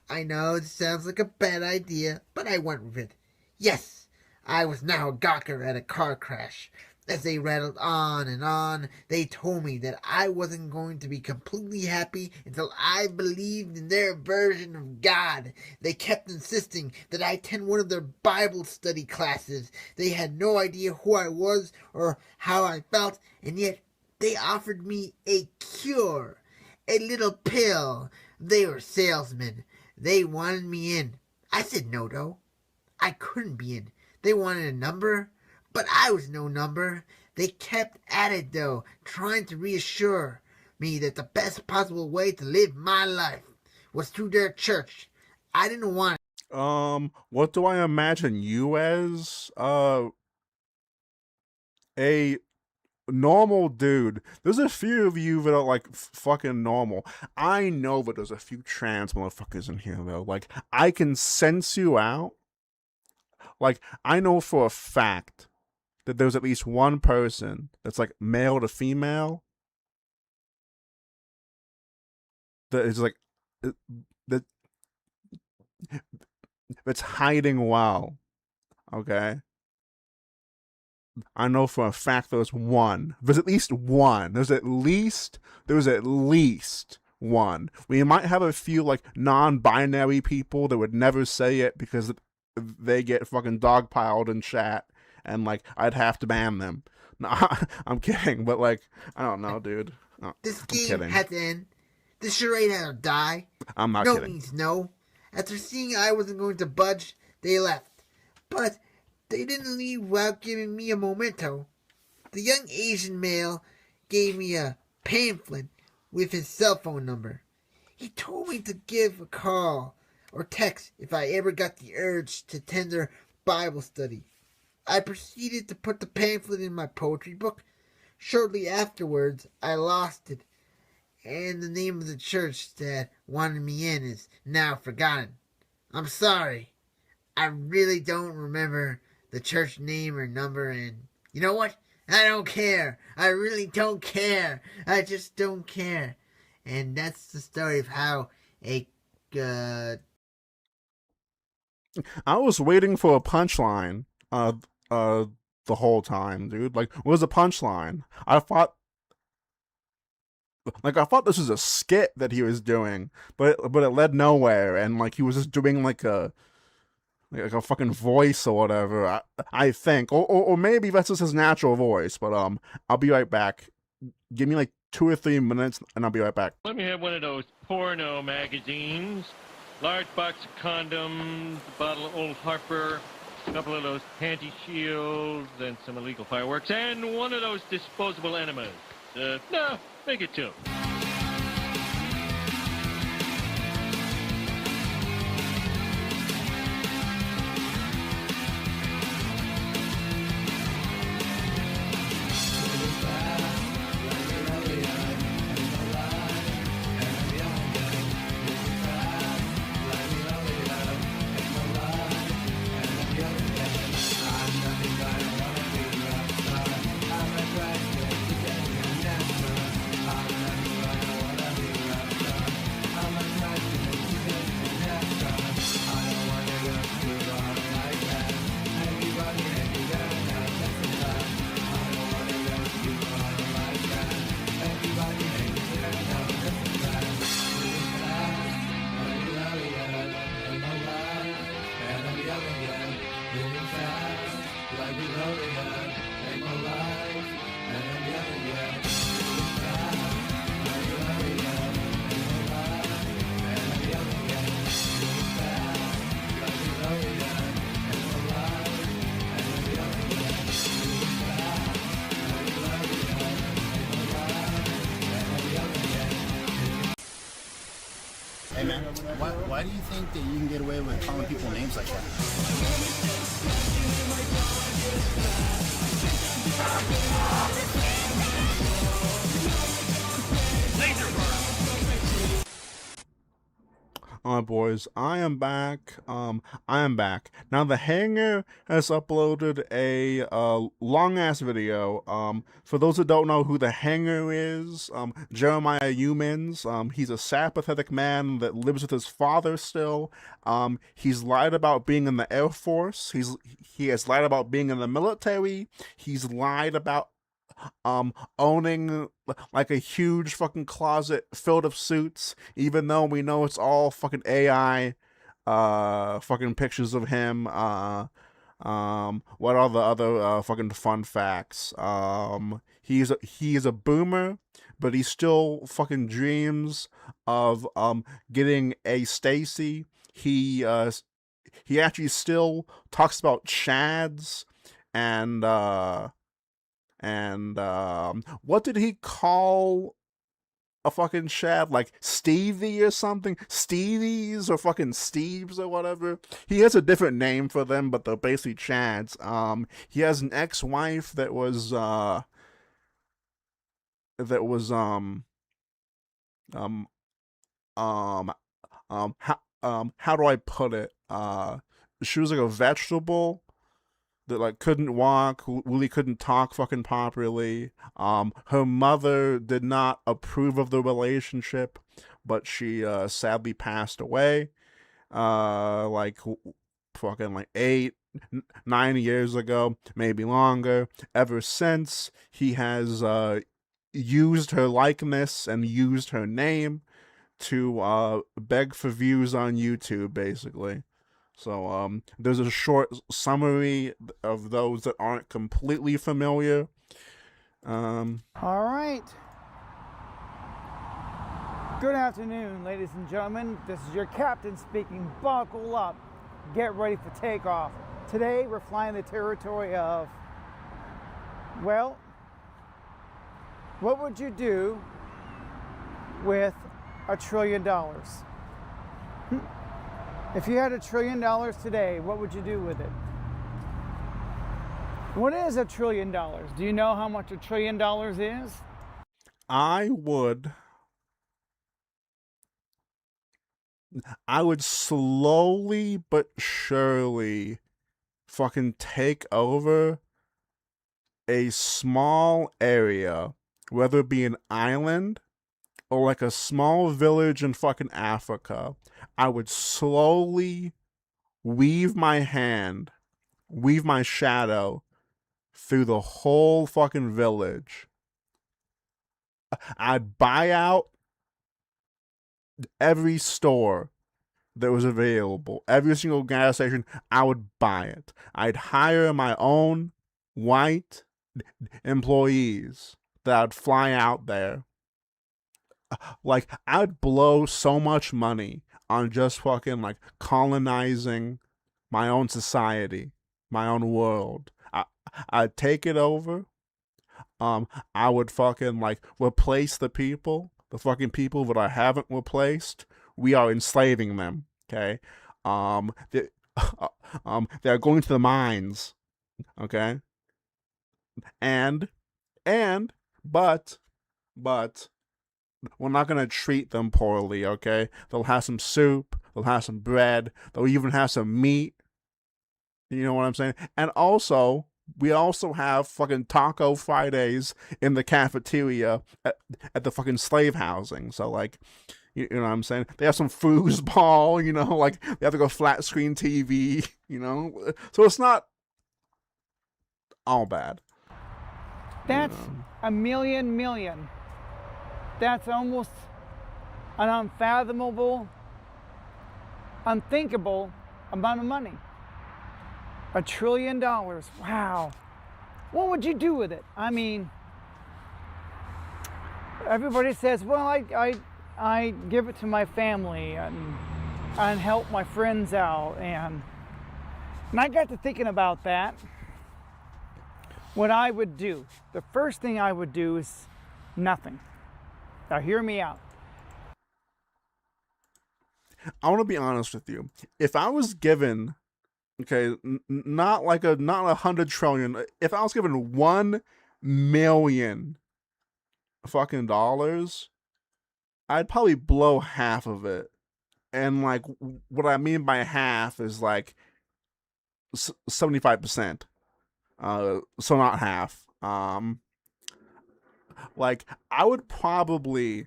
I know it sounds like a bad idea, but I went with it. Yes, I was now a gawker at a car crash. As they rattled on and on, they told me that I wasn't going to be completely happy until I believed in their version of God. They kept insisting that I attend one of their Bible study classes. They had no idea who I was or how I felt, and yet they offered me a cure, a little pill. They were salesmen. They wanted me in. I said no, though. I couldn't be in. They wanted a number, but I was no number. They kept at it, though, trying to reassure me that the best possible way to live my life was through their church. I didn't want it. What do I imagine you as? A normal dude. There's a few of you that are like fucking normal. I know that there's a few trans motherfuckers in here though. Like, I can sense you out. Like, I know for a fact that there's at least one person that's like male to female that is like that that's hiding well. Okay? I know for a fact there's one. There's at least one. There's at least one. We might have a few like non-binary people that would never say it because they get fucking dogpiled in chat and like I'd have to ban them. No, I'm kidding, but like I don't know, dude. No, this game had to end. This charade had to die. I'm not no kidding. No means no. After seeing I wasn't going to budge, they left. But they didn't leave without giving me a memento. The young Asian male gave me a pamphlet with his cell phone number. He told me to give a call or text if I ever got the urge to attend their Bible study. I proceeded to put the pamphlet in my poetry book. Shortly afterwards, I lost it, and the name of the church that wanted me in is now forgotten. I'm sorry. I really don't remember the church name or number, and you know what? I don't care. I really don't care. I just don't care. And that's the story of how a I was waiting for a punchline the whole time, dude. Like, what was the punchline? I thought this was a skit that he was doing, but it led nowhere, and like he was just doing like a fucking voice or whatever. I think, or maybe that's just his natural voice. But I'll be right back. Give me like 2 or 3 minutes, and I'll be right back. Let me have one of those porno magazines. Large box of condoms, a bottle of Old Harper, a couple of those panty shields, and some illegal fireworks, and one of those disposable enemas. No, make it 2. Hey man, why do you think that you can get away with calling people names like that? Alright, boys, I am back. I am back. Now, The Hanger has uploaded a long ass video. For those who don't know who The Hanger is, Jeremiah Humans, he's a sad, pathetic man that lives with his father still. He's lied about being in the Air Force. He has lied about being in the military. He's lied about owning like a huge fucking closet filled of suits, even though we know it's all fucking AI fucking pictures of him. What are the other fucking fun facts? He is a boomer, but he still fucking dreams of getting a Stacy. He actually still talks about Chads and what did he call a fucking Chad? Like Stevie or something? Stevies or fucking Steves or whatever. He has a different name for them, but they're basically Chads. He has an ex-wife that was how do I put it? She was like a vegetable that like couldn't walk, really couldn't talk fucking properly. Her mother did not approve of the relationship, but she sadly passed away. Like fucking like 8-9 years ago, maybe longer. Ever since, he has used her likeness and used her name to beg for views on YouTube, basically. So there's a short summary of those that aren't completely familiar. All right. Good afternoon, ladies and gentlemen. This is your captain speaking. Buckle up. Get ready for takeoff. Today we're flying the territory of, well, what would you do with $1 trillion? If you had $1 trillion today, what would you do with it? What is $1 trillion? Do you know how much $1 trillion is? I would slowly but surely fucking take over a small area, whether it be an island or like a small village in fucking Africa. I would slowly weave my shadow through the whole fucking village. I'd buy out every store that was available. Every single gas station, I would buy it. I'd hire my own white employees that I'd fly out there. Like, I'd blow so much money on just fucking, like, colonizing my own society, my own world. I'd take it over. I would fucking, like, replace the fucking people that I haven't replaced. We are enslaving them, okay? They're going to the mines, okay? But, we're not gonna treat them poorly, okay? They'll have some soup, they'll have some bread, they'll even have some meat. You know what I'm saying? And also, we also have fucking Taco Fridays in the cafeteria at the fucking slave housing. So, like, you know what I'm saying? They have some foosball, you know, like, they have to go flat screen TV, you know? So it's not all bad. That's a million. That's almost an unfathomable, unthinkable amount of money. $1 trillion. Wow. What would you do with it? I mean, everybody says, well, I give it to my family and help my friends out. And I got to thinking about that. What I would do, the first thing I would do is nothing. Now, hear me out. I want to be honest with you. If I was given, okay, not 100 trillion. If I was given 1 million fucking dollars, I'd probably blow half of it and like what I mean by half is like 75%. So not half. Like I would probably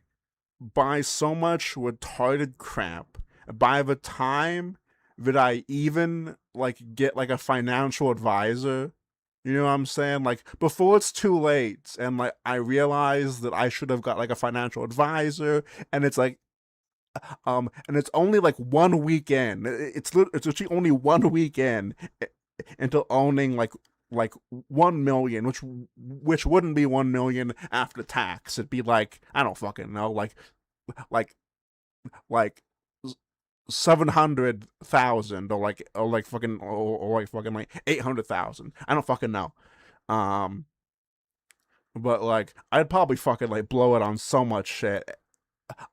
buy so much retarded crap by the time that I even like get like a financial advisor. You know what I'm saying? Like before it's too late, and like I realize that I should have got like a financial advisor, and it's like and it's only like one weekend. It's actually only one weekend into owning like 1 million, which wouldn't be 1 million after tax. It'd be like I don't fucking know, like like 700,000 or like fucking or like fucking like 800,000. I don't fucking know. Um, but like I'd probably fucking like blow it on so much shit.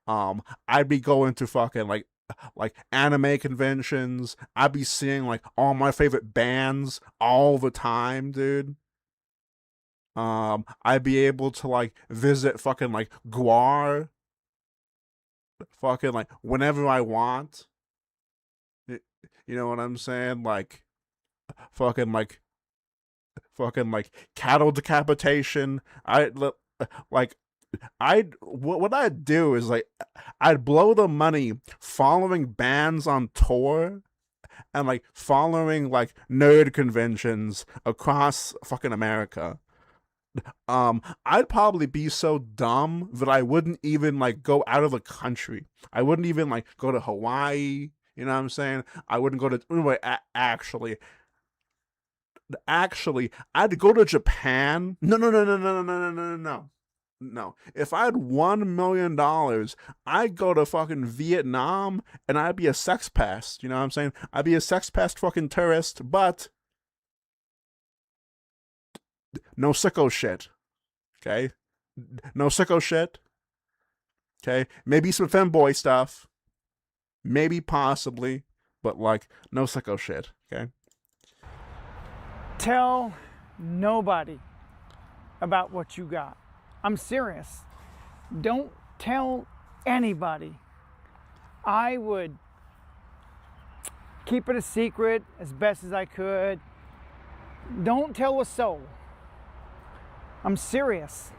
I'd be going to fucking like anime conventions. I'd be seeing like all my favorite bands all the time, dude. I'd be able to like visit fucking like Guar fucking like whenever I want. You know what I'm saying? Like fucking like fucking like cattle decapitation. Like what I'd do is like I'd blow the money following bands on tour and like following like nerd conventions across fucking America. I'd probably be so dumb that I wouldn't even like go out of the country. I wouldn't even like go to Hawaii. You know what I'm saying? I wouldn't go to anyway. Actually, I'd go to Japan. No. If I had $1 million, I'd go to fucking Vietnam and I'd be a sex pest. You know what I'm saying? I'd be a sex pest fucking tourist, but no sicko shit. Okay? No sicko shit. Okay? Maybe some femboy stuff. Maybe possibly. But like, no sicko shit. Okay? Tell nobody about what you got. I'm serious. Don't tell anybody. I would keep it a secret as best as I could. Don't tell a soul. I'm serious.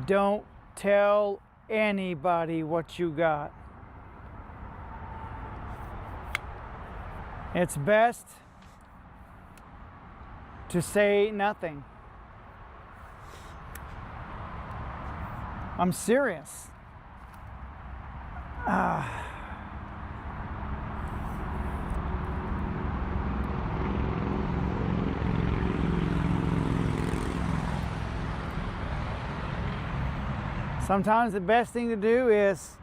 Don't tell anybody what you got. It's best to say nothing. I'm serious. Sometimes the best thing to do is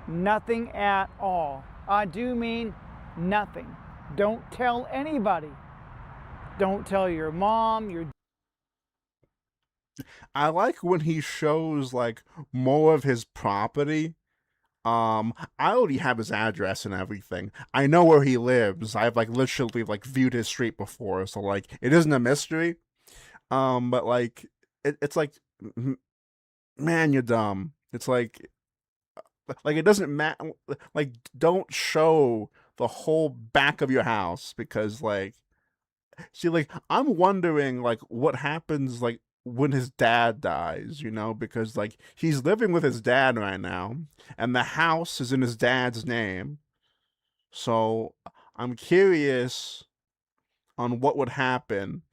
nothing at all. I do mean nothing. Don't tell anybody. Don't tell your mom, your... I like when he shows like more of his property. I already have his address and everything. I know where he lives. I've like literally like viewed his street before, so like it isn't a mystery. But like it's like man, you're dumb. It's like it doesn't matter. Like don't show the whole back of your house because like see like I'm wondering like what happens like when his dad dies, you know, because like he's living with his dad right now and the house is in his dad's name. So I'm curious on what would happen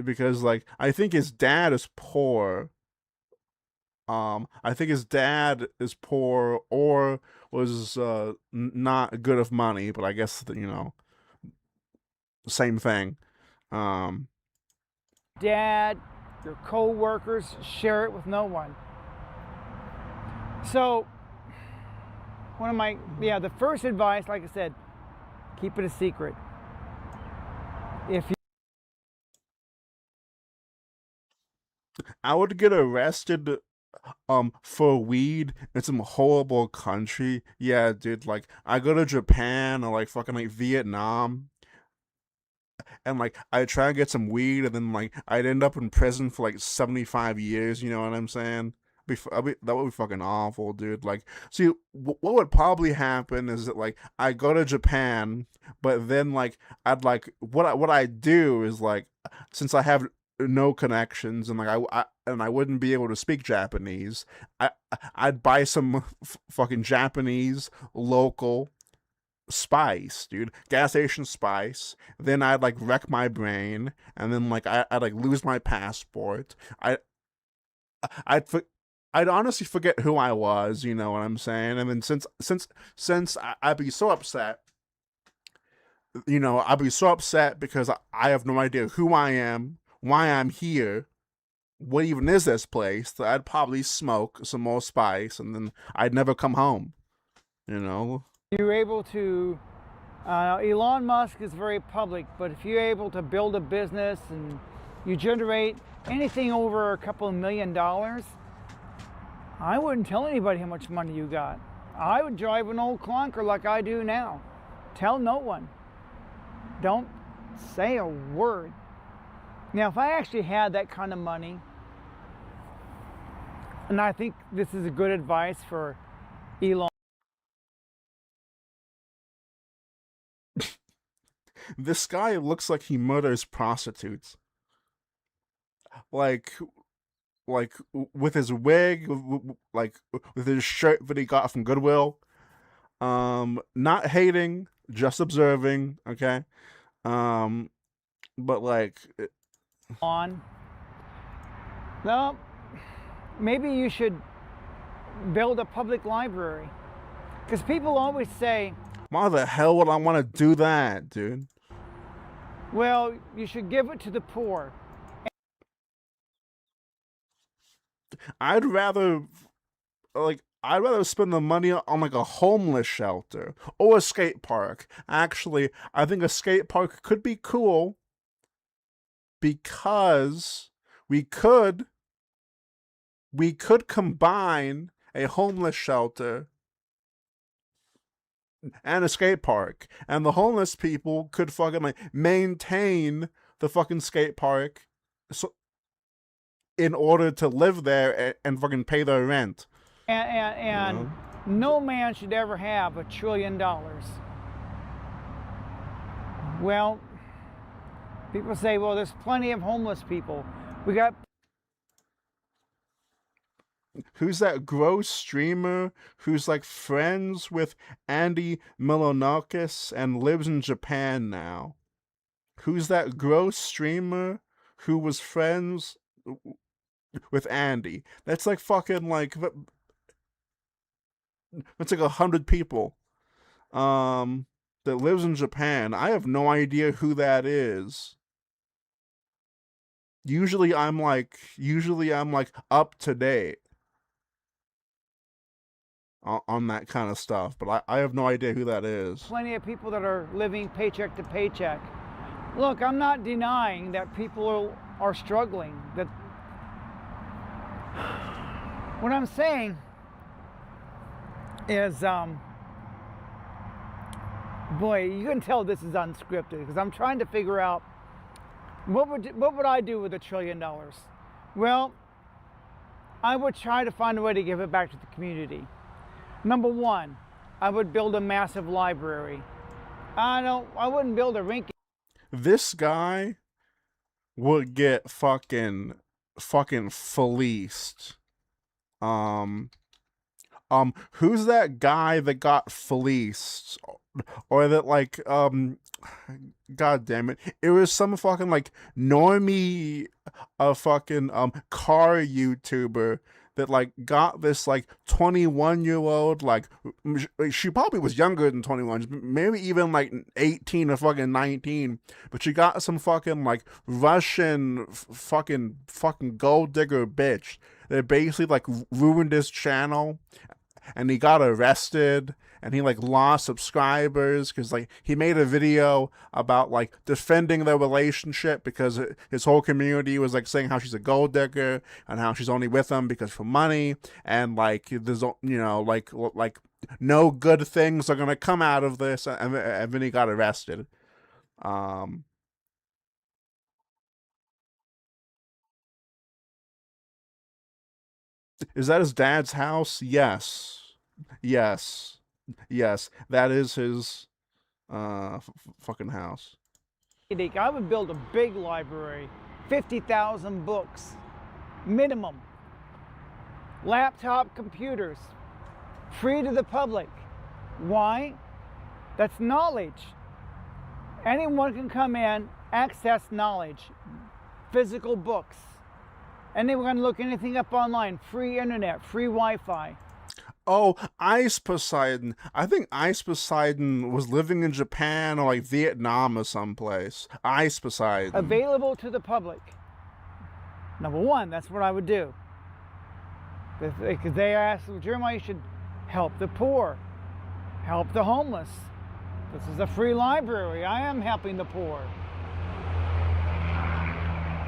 because like I think his dad is poor. I think his dad is poor or was not good of money, but I guess you know, same thing. Dad, your co-workers, share it with no one. So, the first advice, like I said, keep it a secret. If you... I would get arrested for weed in some horrible country. Yeah, dude, like I go to Japan or like fucking like Vietnam and like I try and get some weed and then like I'd end up in prison for like 75 years, you know what I'm saying? that would be fucking awful, dude. Like, see, what would probably happen is that like I go to Japan, but then like what I do is like, since I have no connections and like I wouldn't be able to speak Japanese, I'd buy some fucking Japanese local spice, dude. Gas station spice. Then I'd like wreck my brain, and then like I'd like lose my passport. I'd I'd honestly forget who I was. You know what I'm saying? And then since I'd be so upset. You know, I'd be so upset because I have no idea who I am, why I'm here, what even is this place, that I'd probably smoke some more spice and then I'd never come home. You know? You're able to, Elon Musk is very public, but if you're able to build a business and you generate anything over a couple of $1 million, I wouldn't tell anybody how much money you got. I would drive an old clunker like I do now. Tell no one. Don't say a word. Now, if I actually had that kind of money, and I think this is a good advice for Elon. This guy looks like he murders prostitutes. Like with his wig, like with his shirt that he got from Goodwill. Not hating, just observing, okay? But like on. Well, maybe you should build a public library. Because people always say, why the hell would I want to do that, dude? Well, you should give it to the poor. I'd rather spend the money on like a homeless shelter or a skate park. Actually, I think a skate park could be cool because we could combine a homeless shelter and a skate park, and the homeless people could fucking like maintain the fucking skate park so in order to live there and fucking pay their rent. And no man should ever have $1 trillion. Well, people say, well, there's plenty of homeless people. We got. Who's that gross streamer who's like friends with Andy Milonakis and lives in Japan now? Who's that gross streamer who was friends with Andy? That's like fucking like that's like 100 people that lives in Japan. I have no idea who that is. Usually I'm like up to date on that kind of stuff, but I have no idea who that is. Plenty of people that are living paycheck to paycheck. Look, I'm not denying that people are struggling. That what I'm saying is, boy, you can tell this is unscripted because I'm trying to figure out what would I do with $1 trillion? Well, I would try to find a way to give it back to the community. Number one, I would build a massive library. I wouldn't build a rink. This guy would get fucking fleeced. Who's that guy that got fleeced? Or that like god damn it. It was some fucking like normie fucking car YouTuber that like got this like 21-year-old, like she probably was younger than 21, maybe even like 18 or fucking 19, but she got some fucking like Russian fucking gold digger bitch that basically like ruined his channel, and he got arrested, and he like lost subscribers because like he made a video about like defending their relationship because his whole community was like saying how she's a gold digger and how she's only with him because for money, and like there's like no good things are gonna come out of this, and then he got arrested. Is that his dad's house? Yes. Yes. Yes. That is his fucking house. I would build a big library, 50,000 books, minimum. Laptop computers, free to the public. Why? That's knowledge. Anyone can come in, access knowledge, physical books. Anyone can look anything up online, free internet, free Wi-Fi. Oh, Ice Poseidon. I think Ice Poseidon was living in Japan or like Vietnam or someplace. Ice Poseidon. Available to the public. Number one, that's what I would do. Because they asked, well, Jeremiah, you should help the poor, help the homeless. This is a free library. I am helping the poor.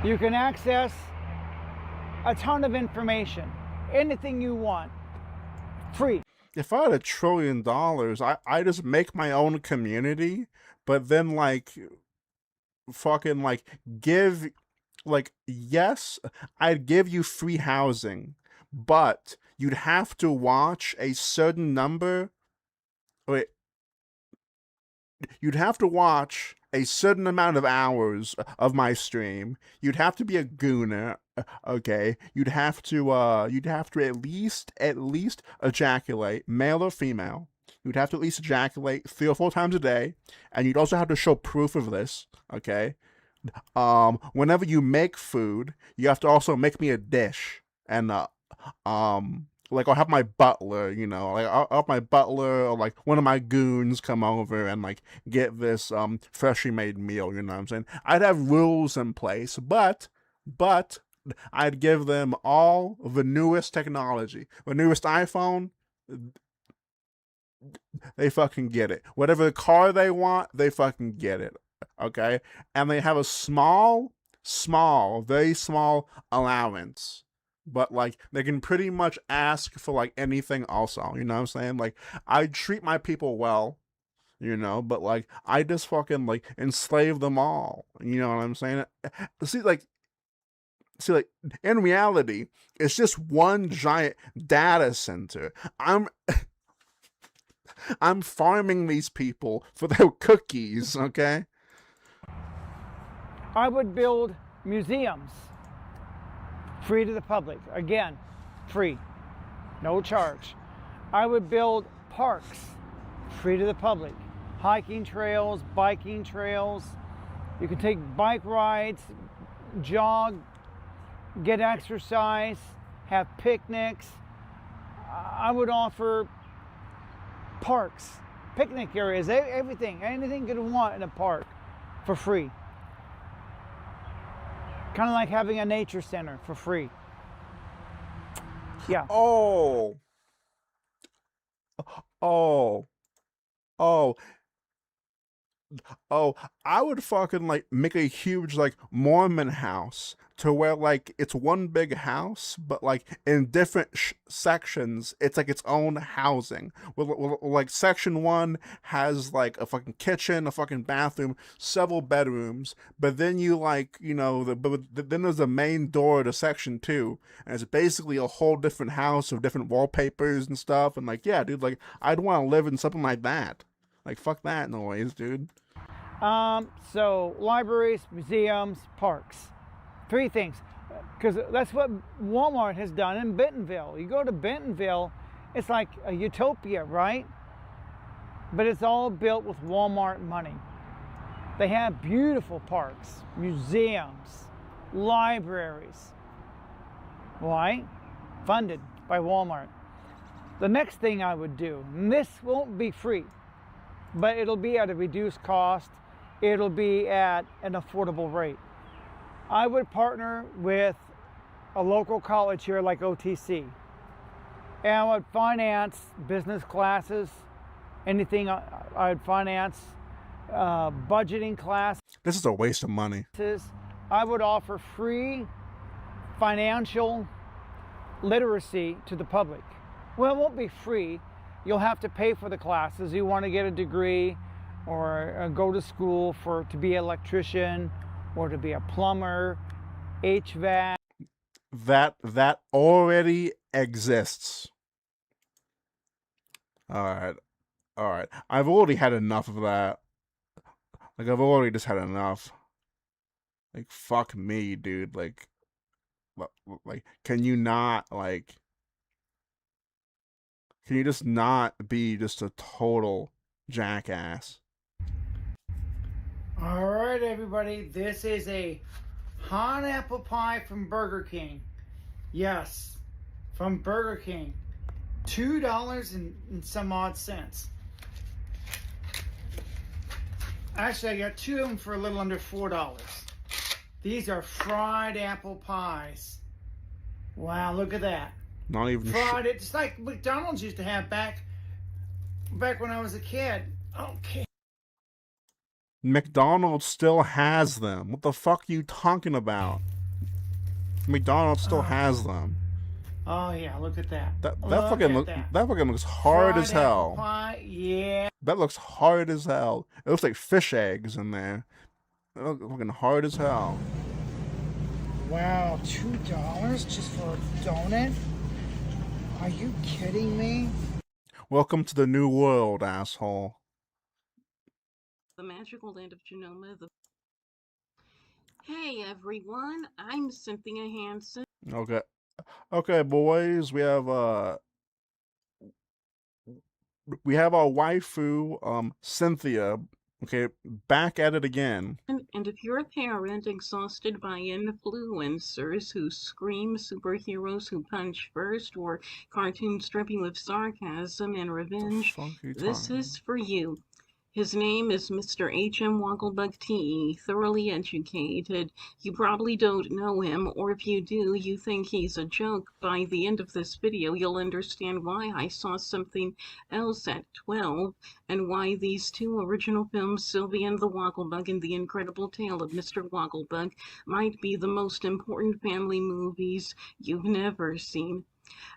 You can access a ton of information, anything you want, free. If I had $1 trillion, I just make my own community, but then like fucking like give like yes, I'd give you free housing, but you'd have to watch a certain number. Wait. You'd have to watch a certain amount of hours of my stream. You'd have to be a gooner, okay? You'd have to at least ejaculate, male or female. You'd have to at least ejaculate 3 or 4 times a day, and you'd also have to show proof of this, okay? Whenever you make food, you have to also make me a dish, and like I'll have my butler, you know, like I'll have my butler or like one of my goons come over and like get this freshly made meal, you know what I'm saying? I'd have rules in place, but I'd give them all the newest technology. The newest iPhone, they fucking get it. Whatever car they want, they fucking get it. Okay? And they have a very small allowance. But like they can pretty much ask for like anything also, you know what I'm saying? Like I treat my people well, you know, but like I just fucking like enslave them all, you know what I'm saying? See like in reality, it's just one giant data center. I'm farming these people for their cookies, okay? I would build museums. Free to the public. Again, free. No charge. I would build parks. Free to the public. Hiking trails, biking trails. You can take bike rides, jog, get exercise, have picnics. I would offer parks, picnic areas, everything, anything you could want in a park for free. Kind of like having a nature center for free. Yeah. Oh, I would fucking like make a huge like Mormon house to where like it's one big house, but like in different sections, it's like its own housing. Well, like section 1 has like a fucking kitchen, a fucking bathroom, several bedrooms, but then you like, you know, then there's a main door to section 2, and it's basically a whole different house of different wallpapers and stuff. And like, yeah, dude, like I'd want to live in something like that. Like fuck that noise, dude. So libraries, museums, parks. 3 things, because that's what Walmart has done in Bentonville. You go to Bentonville, it's like a utopia, right? But it's all built with Walmart money. They have beautiful parks, museums, libraries. Why? Funded by Walmart. The next thing I would do, and this won't be free, but it'll be at a reduced cost. It'll be at an affordable rate. I would partner with a local college here like OTC, and I would finance business classes, anything. I'd finance budgeting classes. This is a waste of money. I would offer free financial literacy to the public. Well, it won't be free. You'll have to pay for the classes. You want to get a degree or go to school to be an electrician or to be a plumber, HVAC. That already exists. Alright. Alright. I've already had enough of that. Like, I've already just had enough. Like, fuck me, dude. Like, can you not, like... Can you just not be just a total jackass? Alright, everybody, this is a hot apple pie from Burger King. Yes, from Burger King. $2 and some odd cents. Actually, I got two of them for a little under $4. These are fried apple pies. Wow, look at that. Not even fried. It's like McDonald's used to have back when I was a kid. Okay. McDonald's still has them. What the fuck are you talking about? McDonald's still has them. Oh yeah, look at that. That fucking looks hard fried as hell. Apple pie, yeah. That looks hard as hell. It looks like fish eggs in there. It looks fucking hard as hell. Wow, $2 just for a donut? Are you kidding me? Welcome to the new world, asshole. The magical land of Genoma. Hey everyone, I'm Cynthia Hansen. Okay. Okay, boys, we have our waifu, Cynthia. Okay, back at it again. And if you're a parent exhausted by influencers who scream, superheroes who punch first, or cartoons dripping with sarcasm and revenge, this is for you. His name is Mr. H.M. Wogglebug T.E., thoroughly educated. You probably don't know him, or if you do, you think he's a joke. By the end of this video, you'll understand why I saw something else at 12, and why these two original films, Sylvie and the Wogglebug and The Incredible Tale of Mr. Wogglebug, might be the most important family movies you've never seen.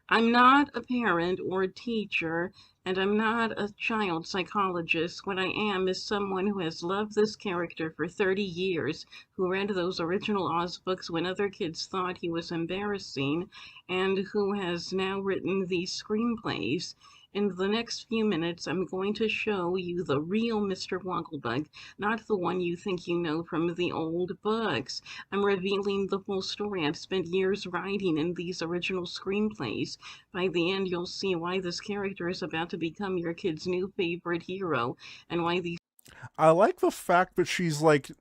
I'm not a parent or a teacher, and I'm not a child psychologist. What I am is someone who has loved this character for 30 years, who read those original Oz books when other kids thought he was embarrassing, and who has now written these screenplays. In the next few minutes, I'm going to show you the real Mr. Wogglebug, not the one you think you know from the old books. I'm revealing the whole story I've spent years writing in these original screenplays. By the end, you'll see why this character is about to become your kid's new favorite hero, and why these... I like the fact that she's like,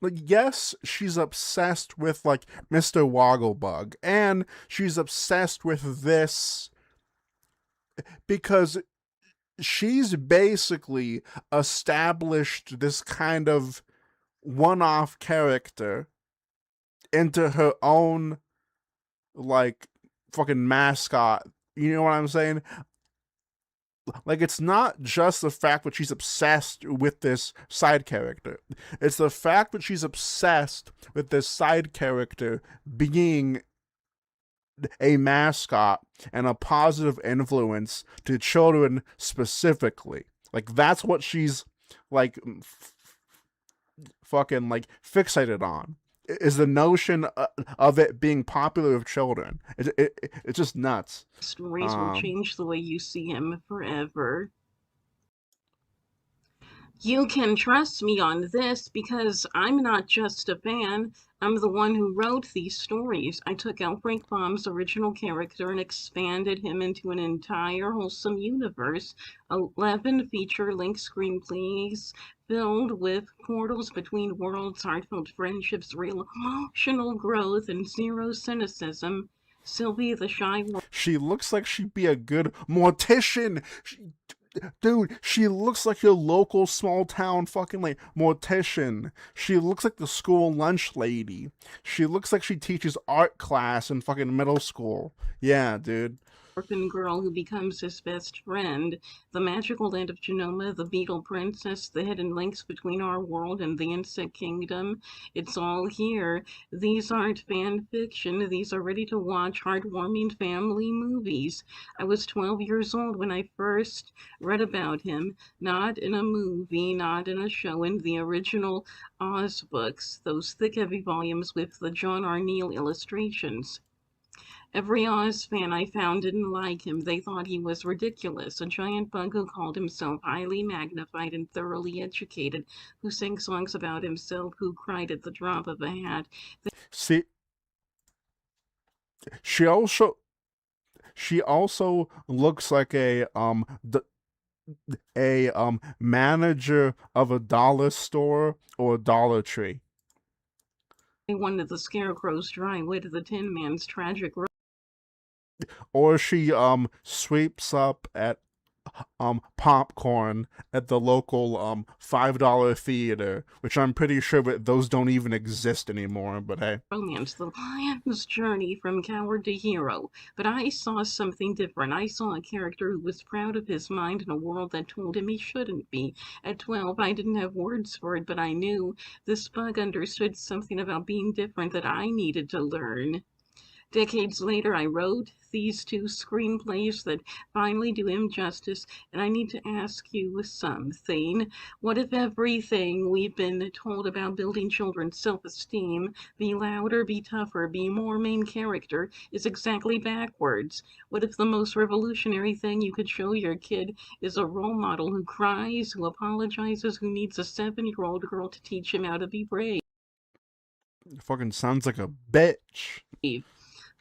yes, she's obsessed with like Mr. Wogglebug, and she's obsessed with this because she's basically established this kind of one-off character into her own like fucking mascot. You know what I'm saying? Like, it's not just the fact that she's obsessed with this side character. It's the fact that she's obsessed with this side character being a mascot and a positive influence to children specifically. Like, that's what she's, like, fucking, like, fixated on. Is the notion of it being popular with children. It's just nuts. Stories will change the way you see him forever. You can trust me on this because I'm not just a fan. I'm the one who wrote these stories. I took Outbreak Bomb's original character and expanded him into an entire wholesome universe. 11 feature-length screenplays filled with portals between worlds, heartfelt friendships, real emotional growth, and zero cynicism. Sylvie the Shy One. She looks like she'd be a good mortician. Dude, she looks like your local small town fucking like mortician. She looks like the school lunch lady. She looks like she teaches art class in fucking middle school. Yeah, dude. Orphan girl who becomes his best friend, the magical land of Genoma, the beetle princess, the hidden links between our world and the insect kingdom. It's all here. These aren't fan fiction. These are ready-to-watch, heartwarming family movies. I was 12 years old when I first read about him. Not in a movie, not in a show, in the original Oz books, those thick, heavy volumes with the John R. Neal illustrations. Every Oz fan I found didn't like him. They thought he was ridiculous. A giant bug who called himself highly magnified and thoroughly educated, who sang songs about himself, who cried at the drop of a hat. See, she also looks like a manager of a dollar store or a Dollar Tree. They wanted the Scarecrow's dry wit of the Tin Man's tragic Or she sweeps up at popcorn at the local $5 theater, which I'm pretty sure that those don't even exist anymore, but hey. romance, the lion's journey from coward to hero. But I saw something different. I saw a character who was proud of his mind in a world that told him he shouldn't be. At 12, I didn't have words for it, but I knew this bug understood something about being different that I needed to learn. Decades later, I wrote these two screenplays that finally do him justice, and I need to ask you something. What if everything we've been told about building children's self-esteem, be louder, be tougher, be more main character, is exactly backwards? What if the most revolutionary thing you could show your kid is a role model who cries, who apologizes, who needs a 7-year-old girl to teach him how to be brave? It fucking sounds like a bitch.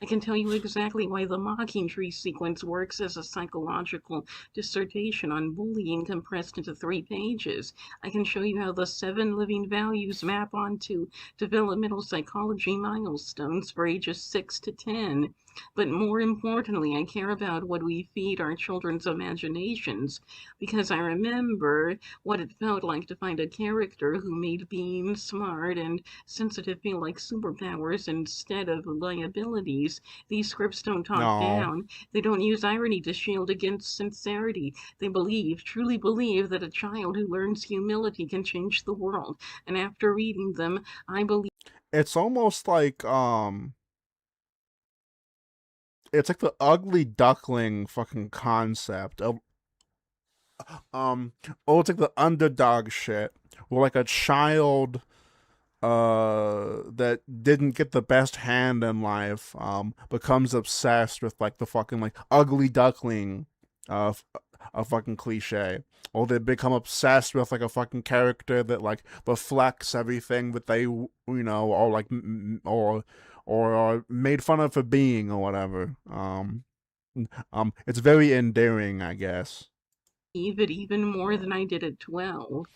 I can tell you exactly why the mocking tree sequence works as a psychological dissertation on bullying compressed into 3 pages. I can show you how the 7 living values map onto developmental psychology milestones for ages 6 to 10. But more importantly, I care about what we feed our children's imaginations, because I remember what it felt like to find a character who made being smart and sensitive feel like superpowers instead of liabilities. These scripts don't talk down. They don't use irony to shield against sincerity. They truly believe, that a child who learns humility can change the world. And after reading them, I believe it's almost like it's like the ugly duckling fucking concept of it's like the underdog shit where like a child that didn't get the best hand in life becomes obsessed with like the fucking like ugly duckling a fucking cliche, or they become obsessed with like a fucking character that like reflects everything that they or like or are made fun of for being or whatever. It's very endearing, I guess. it even more than I did at 12.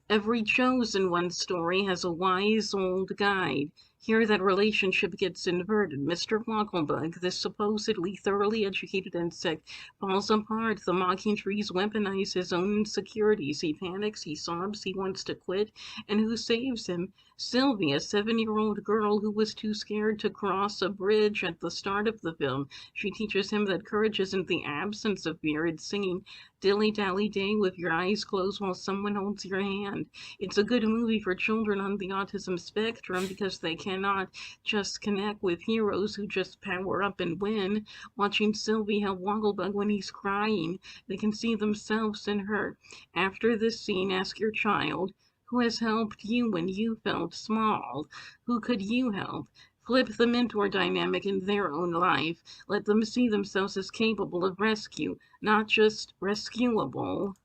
Every chosen one story has a wise old guide. Here that relationship gets inverted. Mr. Wogglebug, this supposedly thoroughly educated insect, falls apart. The mocking trees weaponize his own insecurities. He panics, he sobs, he wants to quit. And who saves him? Sylvie, a 7-year-old girl who was too scared to cross a bridge at the start of the film. She teaches him that courage isn't the absence of fear, it's singing Dilly Dally Day with your eyes closed while someone holds your hand. It's a good movie for children on the autism spectrum because they cannot just connect with heroes who just power up and win. Watching Sylvie help Wogglebug when he's crying, they can see themselves in her. After this scene, ask your child, who has helped you when you felt small? Who could you help? Flip the mentor dynamic in their own life. Let them see themselves as capable of rescue, not just rescuable.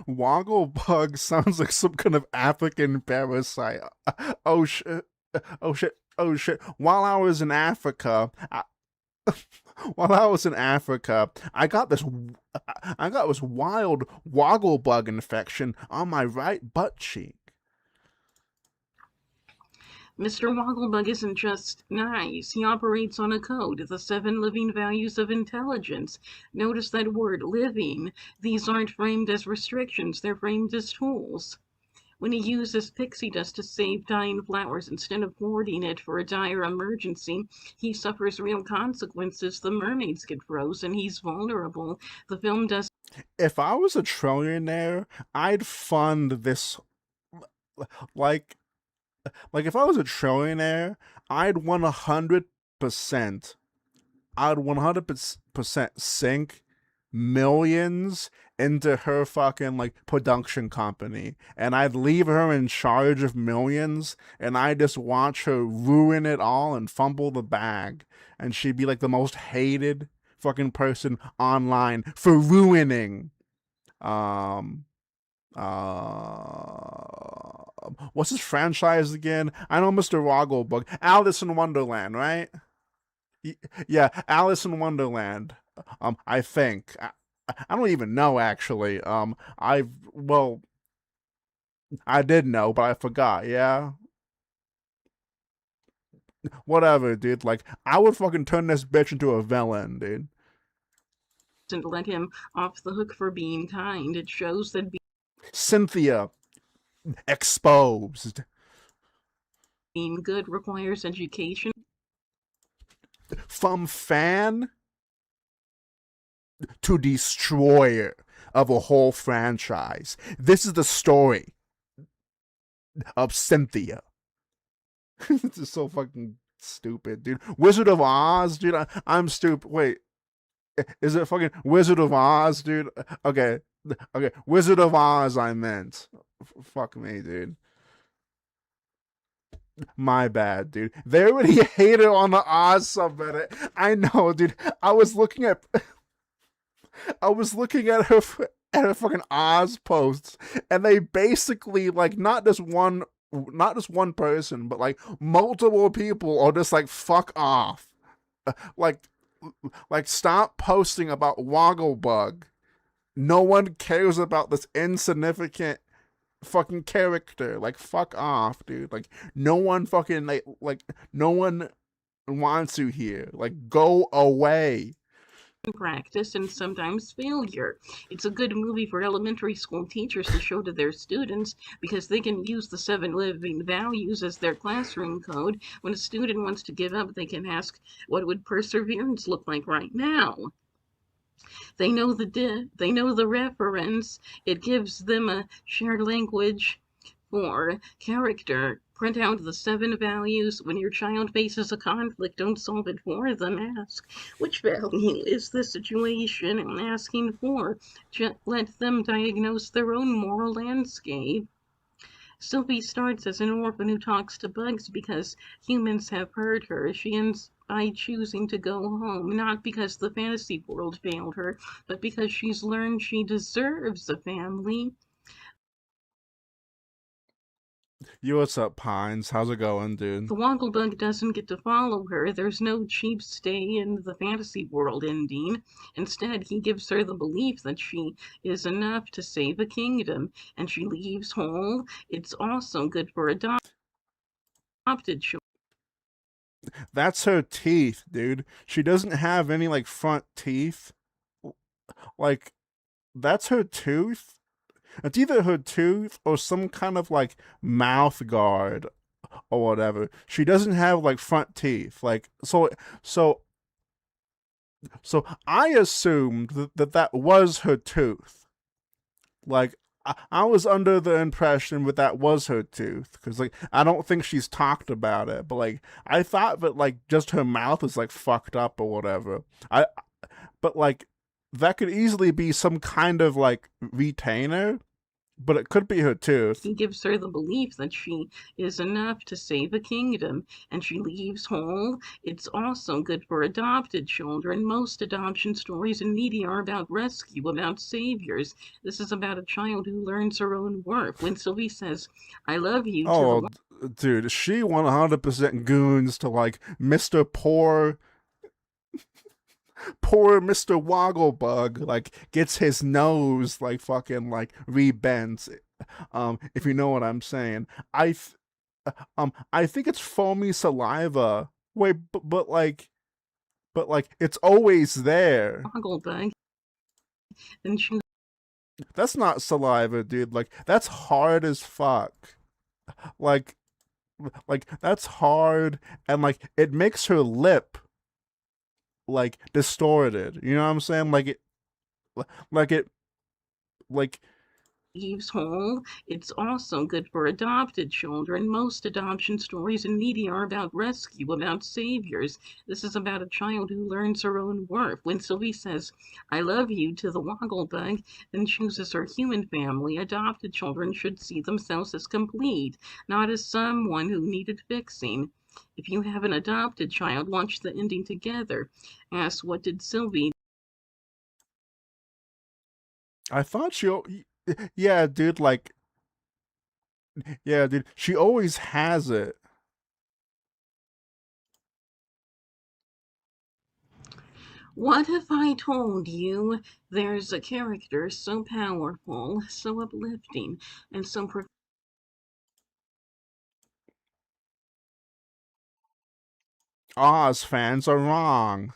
Wogglebug sounds like some kind of African parasite. Oh shit! Oh shit! Oh shit! While I was in Africa, I got this wild wogglebug infection on my right butt cheek. Mr. Wogglebug isn't just nice. He operates on a code, the 7 living values of intelligence. Notice that word, living. These aren't framed as restrictions, they're framed as tools. When he uses pixie dust to save dying flowers instead of hoarding it for a dire emergency, he suffers real consequences. The mermaids get frozen, he's vulnerable. The film does. If I was a trillionaire, I'd fund this like if I was a trillionaire, I'd 100% sink millions into her fucking like production company, and I'd leave her in charge of millions, and I just watch her ruin it all and fumble the bag, and she'd be like the most hated fucking person online for ruining what's his franchise again? I know Mr. Wogglebug. Alice in Wonderland, right? Yeah, Alice in Wonderland. I think. I don't even know actually. I did know, but I forgot. Yeah. Whatever, dude. Like, I would fucking turn this bitch into a villain, dude. And let him off the hook for being kind. It shows that Cynthia exposed. being good requires education. From fan to destroyer of a whole franchise. This is the story of Cynthia. This is so fucking stupid, dude. Wizard of Oz, dude. I'm stupid. Wait, is it fucking Wizard of Oz, dude? Okay, Wizard of Oz. I meant. Fuck me, dude. My bad, dude. They already hated on the Oz subreddit. I know, dude. I was looking at her fucking Oz posts, and they basically like not just one person, but like multiple people are just like fuck off. Like stop posting about Wogglebug. No one cares about this insignificant fucking character. Like fuck off, dude. Like no one fucking like no one wants you here. Like go away. Practice and sometimes failure. It's a good movie for elementary school teachers to show to their students because they can use the 7 living values as their classroom code. When a student wants to give up, they can ask, what would perseverance look like right now? They know the reference. It gives them a shared language for character. Print out the 7 values. When your child faces a conflict, don't solve it for them. Ask, which value is the situation I'm asking for? Let them diagnose their own moral landscape. Sylvie starts as an orphan who talks to bugs because humans have hurt her. She ends by choosing to go home, not because the fantasy world failed her, but because she's learned she deserves a family. Yo, what's up, Pines? How's it going, dude? The Wogglebug doesn't get to follow her. There's no cheap stay in the fantasy world ending. Instead, he gives her the belief that she is enough to save a kingdom, and she leaves whole. It's also good for adopted children. That's her teeth, dude. She doesn't have any like front teeth. Like, that's her tooth? It's either her tooth or some kind of like mouth guard or whatever. She doesn't have like front teeth. Like so I assumed that was her tooth. Like I was under the impression that was her tooth because like I don't think she's talked about it, but like I thought that like just her mouth was like fucked up or whatever. But like that could easily be some kind of like retainer, but it could be her tooth. He gives her the belief that she is enough to save a kingdom, and she leaves whole. It's also good for adopted children. Most adoption stories in media are about rescue, about saviors. This is about a child who learns her own worth. When Sylvie says, I love you, oh, dude, she 100% goons to like Mr. Poor Mr. Wogglebug, like, gets his nose, like, fucking, like, rebends, if you know what I'm saying. I think it's foamy saliva. Wait, but like, it's always there. Wogglebug. And she... That's not saliva, dude. Like, that's hard as fuck. Like, that's hard, and, like, it makes her lip like distorted, you know what I'm saying? Like leaves whole. It's also good for adopted children. Most adoption stories in media are about rescue, about saviors. This is about a child who learns her own worth. When Sylvie says, I love you to the Wogglebug, and chooses her human family, adopted children should see themselves as complete, not as someone who needed fixing. If you have an adopted child, watch the ending together. Ask, what did Sylvie I thought yeah, dude, like, yeah, dude, she always has it. What if I told you there's a character so powerful, so uplifting, and so Oz fans are wrong.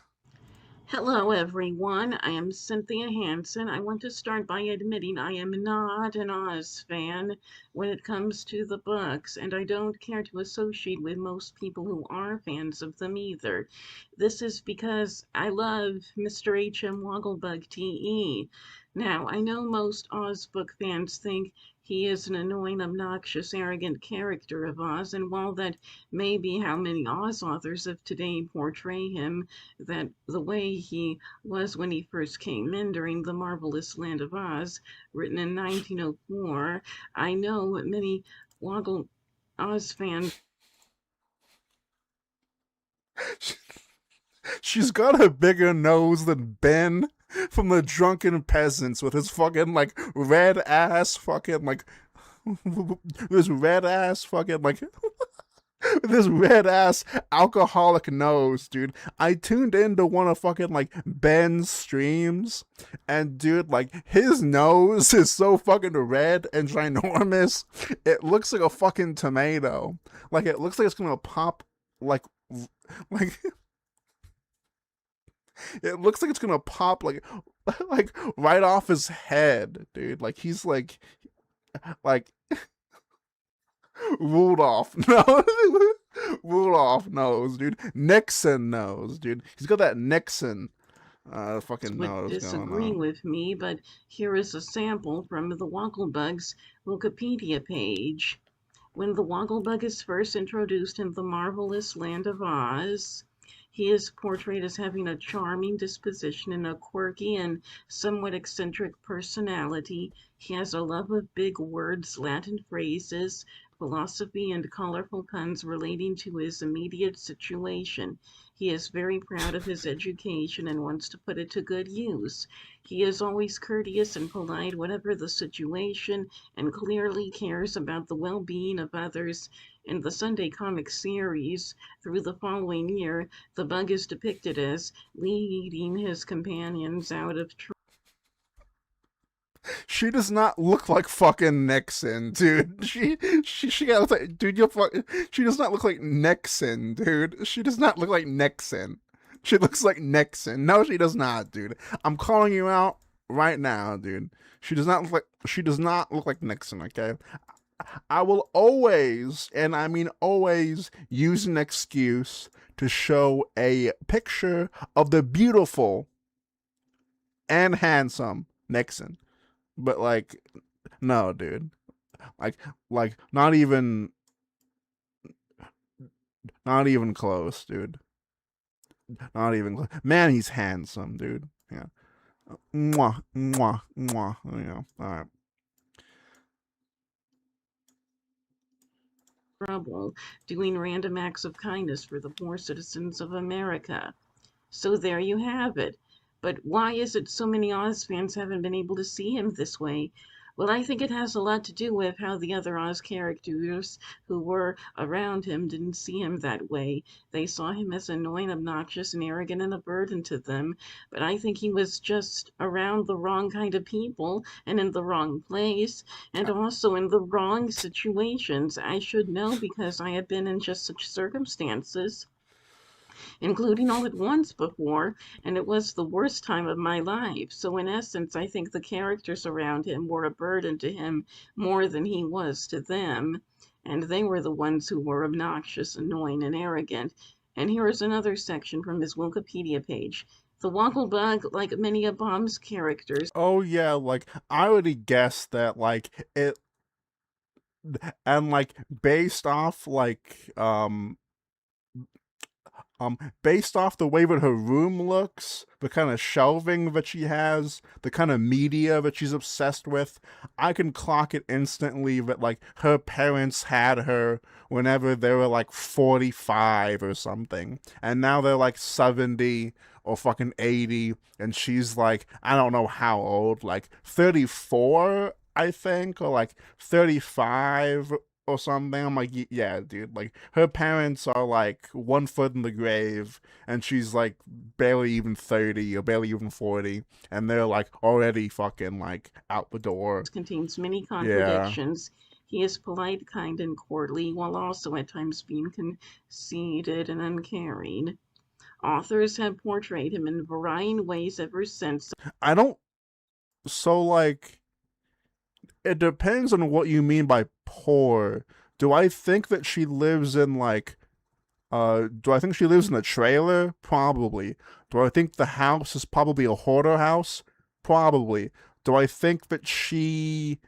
Hello, everyone. I am Cynthia Hansen. I want to start by admitting I am not an Oz fan when it comes to the books, and I don't care to associate with most people who are fans of them either. This is because I love Mr. H.M. Wogglebug T.E. Now, I know most Oz book fans think he is an annoying, obnoxious, arrogant character of Oz, and while that may be how many Oz authors of today portray him, that the way he was when he first came in during The Marvelous Land of Oz, written in 1904. I know many Woggle Oz fans. She's got a bigger nose than Ben from the Drunken Peasants with his fucking, like, red ass fucking, like, this red ass fucking, like, this red ass alcoholic nose, dude. I tuned into one of fucking, like, Ben's streams, and dude, like, his nose is so fucking red and ginormous, it looks like a fucking tomato. Like, it looks like it's gonna pop, like, it looks like it's gonna pop, like, like right off his head, dude. Like, he's like Rudolph. No, Rudolph nose, dude. Nixon nose, dude. He's got that Nixon fucking Would nose going disagree on. with me, but here is a sample from the Wogglebug's Wikipedia page. When the Wogglebug is first introduced in The Marvelous Land of Oz, he is portrayed as having a charming disposition and a quirky and somewhat eccentric personality. He has a love of big words, Latin phrases, philosophy, and colorful puns relating to his immediate situation. He is very proud of his education and wants to put it to good use. He is always courteous and polite, whatever the situation, and clearly cares about the well being of others. In the Sunday comic series, through the following year, the bug is depicted as leading his companions out of She does not look like fucking Nixon, dude. She got like, dude, she does not look like Nixon, dude. She does not look like Nixon. She looks like Nixon. No, she does not, dude. I'm calling you out right now, dude. She does not look like Nixon, okay? I will always, and I mean always, use an excuse to show a picture of the beautiful and handsome Nixon. But, like, no, dude. Like not even close, dude. Not even close. Man, he's handsome, dude. Yeah. Mwah, mwah, mwah. You know. All right. trouble doing random acts of kindness for the poor citizens of America. So there you have it. But why is it so many Oz fans haven't been able to see him this way? Well, I think it has a lot to do with how the other Oz characters who were around him didn't see him that way. They saw him as annoying, obnoxious, and arrogant and a burden to them. But I think he was just around the wrong kind of people and in the wrong place and also in the wrong situations. I should know because I have been in just such circumstances, including all at once before, and it was the worst time of my life. So, in essence, I think the characters around him were a burden to him more than he was to them, and they were the ones who were obnoxious, annoying, and arrogant. And here is another section from his Wikipedia page. The Wogglebug, like many of Bob's characters. Oh yeah, like I already guessed that like it, and like based off like based off the way that her room looks, the kind of shelving that she has, the kind of media that she's obsessed with, I can clock it instantly that like her parents had her whenever they were like 45 or something, and now they're like 70 or fucking 80, and she's like, I don't know how old, like 34, I think, or like 35 or something. I'm like, yeah, dude. Like, her parents are like 1 foot in the grave, and she's like barely even 30 or barely even 40, and they're like already fucking like out the door. Contains many Yeah. contradictions. He is polite, kind, and courtly, while also at times being conceited and uncaring. Authors have portrayed him in varying ways ever since. I don't. So, like, it depends on what you mean by poor. Do I think that she lives in like do I think she lives in a trailer? Probably. Do I think the house is probably a hoarder house? Probably. Do I think that she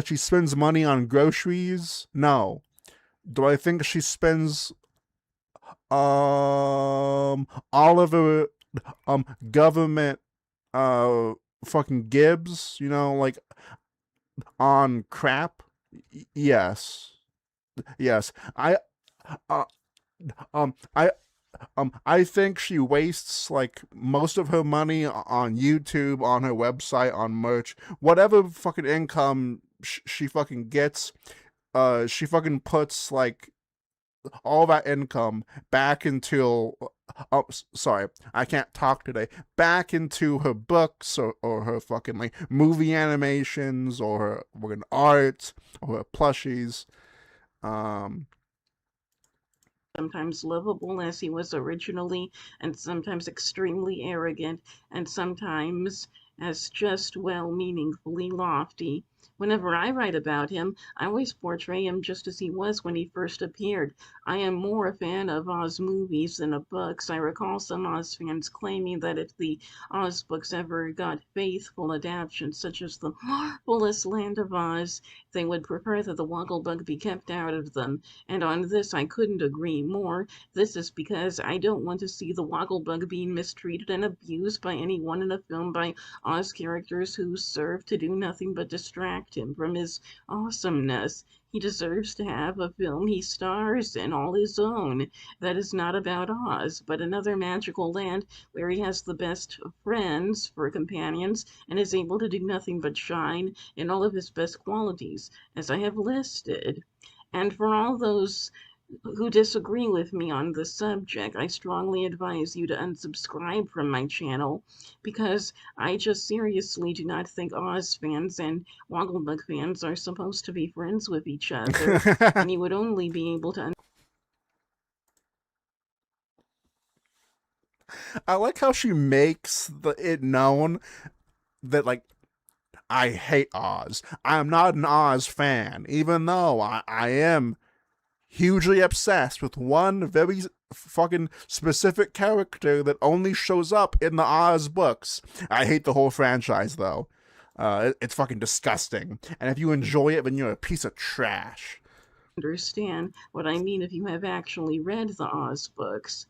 she spends money on groceries? No. Do I think she spends all of her government fucking gibs, you know, like on crap? Yes. Yes. Uh, I think she wastes like most of her money on YouTube, on her website, on merch, whatever fucking income she fucking gets. She fucking puts like all that income back into. Oh, sorry, I can't talk today. Back into her books or her fucking like movie animations or her fucking art or her plushies. Sometimes lovable as he was originally, and sometimes extremely arrogant, and sometimes as just well-meaningfully lofty. Whenever I write about him, I always portray him just as he was when he first appeared. I am more a fan of Oz movies than of books. I recall some Oz fans claiming that if the Oz books ever got faithful adaptations, such as The Marvelous Land of Oz, they would prefer that the Wogglebug be kept out of them. And on this, I couldn't agree more. This is because I don't want to see the Wogglebug being mistreated and abused by anyone in a film by Oz characters who serve to do nothing but distract him from his awesomeness. He deserves to have a film he stars in all his own that is not about Oz, but another magical land where he has the best friends for companions and is able to do nothing but shine in all of his best qualities, as I have listed. And for all those who disagree with me on the subject, I strongly advise you to unsubscribe from my channel because I just seriously do not think Oz fans and Wogglebug fans are supposed to be friends with each other, and you would only be able to. I like how she makes it known that like I hate Oz. I am not an Oz fan, even though I am hugely obsessed with one very fucking specific character that only shows up in the Oz books. I hate the whole franchise, though. It's fucking disgusting. And if you enjoy it, then you're a piece of trash. Understand what I mean if you have actually read the Oz books.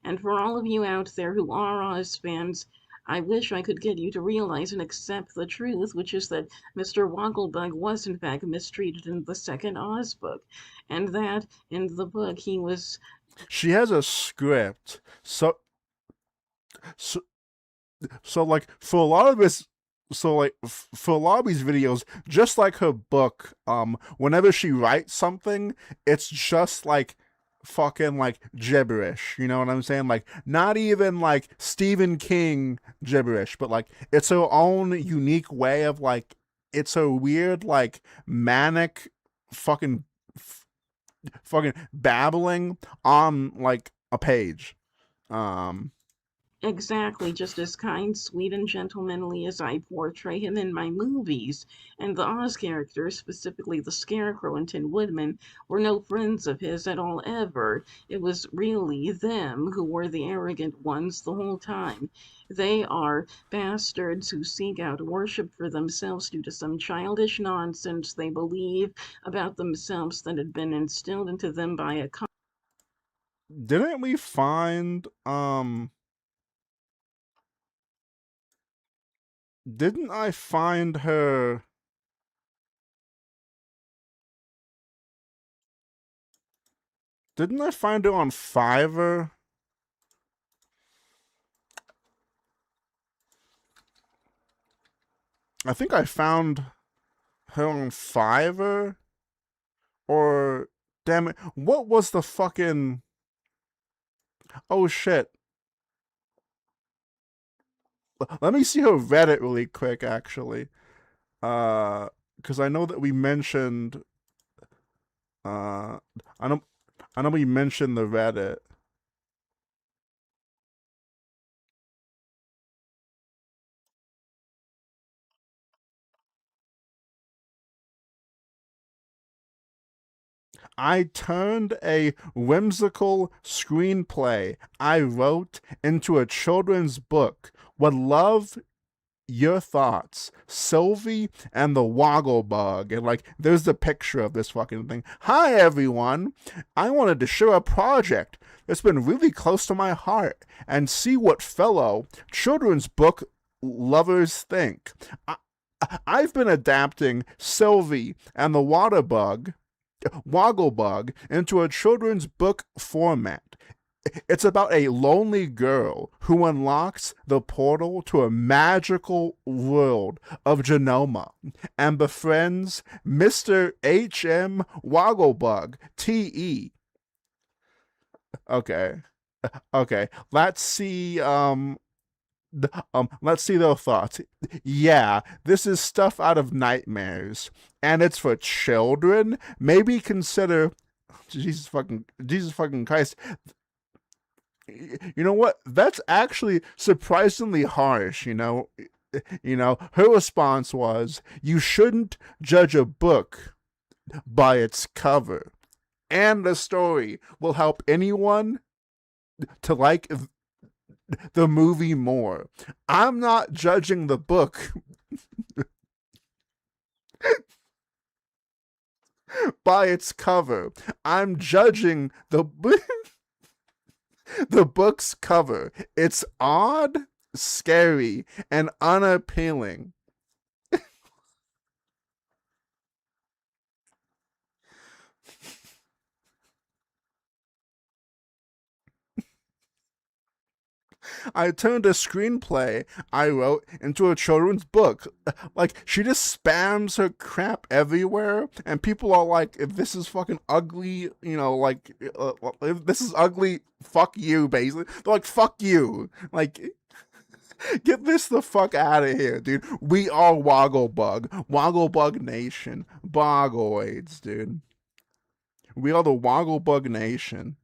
And for all of you out there who are Oz fans, I wish I could get you to realize and accept the truth, which is that Mr. Wogglebug was in fact mistreated in the second Oz book, and that in the book he was. She has a script, so like for a lot of this. So like for a lot of these videos, just like her book, whenever she writes something, it's just like fucking like gibberish, you know what I'm saying? Like not even like Stephen King gibberish, but like it's her own unique way of like it's a weird like manic fucking fucking babbling on like a page. Exactly, just as kind, sweet, and gentlemanly as I portray him in my movies. And the Oz characters, specifically the Scarecrow and Tin Woodman, were no friends of his at all ever. It was really them who were the arrogant ones the whole time. They are bastards who seek out worship for themselves due to some childish nonsense they believe about themselves that had been instilled into them by a Didn't we find didn't I find her Didn't I find her on Fiverr? I think I found her on Fiverr. Or damn it, what was the fucking oh shit. Let me see her Reddit really quick actually. Because I know that we mentioned I know we mentioned the Reddit. I turned a whimsical screenplay I wrote into a children's book. Would love your thoughts. Sylvie and the Woggle Bug. And like, there's the picture of this fucking thing. Hi, everyone. I wanted to share a project that's been really close to my heart and see what fellow children's book lovers think. I've been adapting Sylvie and the Woggle Bug into a children's book format. It's about a lonely girl who unlocks the portal to a magical world of Genoma and befriends Mr. H.M. Wogglebug, T.E. Okay. Let's see, let's see their thoughts. Yeah, this is stuff out of nightmares, and it's for children. Maybe consider Jesus fucking Christ. You know what? That's actually surprisingly harsh, you know. Her response was, "You shouldn't judge a book by its cover." And the story will help anyone to like the movie more. I'm not judging the book by its cover. I'm judging the book's cover. It's odd, scary, and unappealing. I turned a screenplay I wrote into a children's book. Like, she just spams her crap everywhere, and people are like, if this is fucking ugly, if this is ugly, fuck you, basically. They're like, fuck you. Like, get this the fuck out of here, dude. We are Wogglebug. Wogglebug Nation. Bogoids, dude. We are the Wogglebug Nation.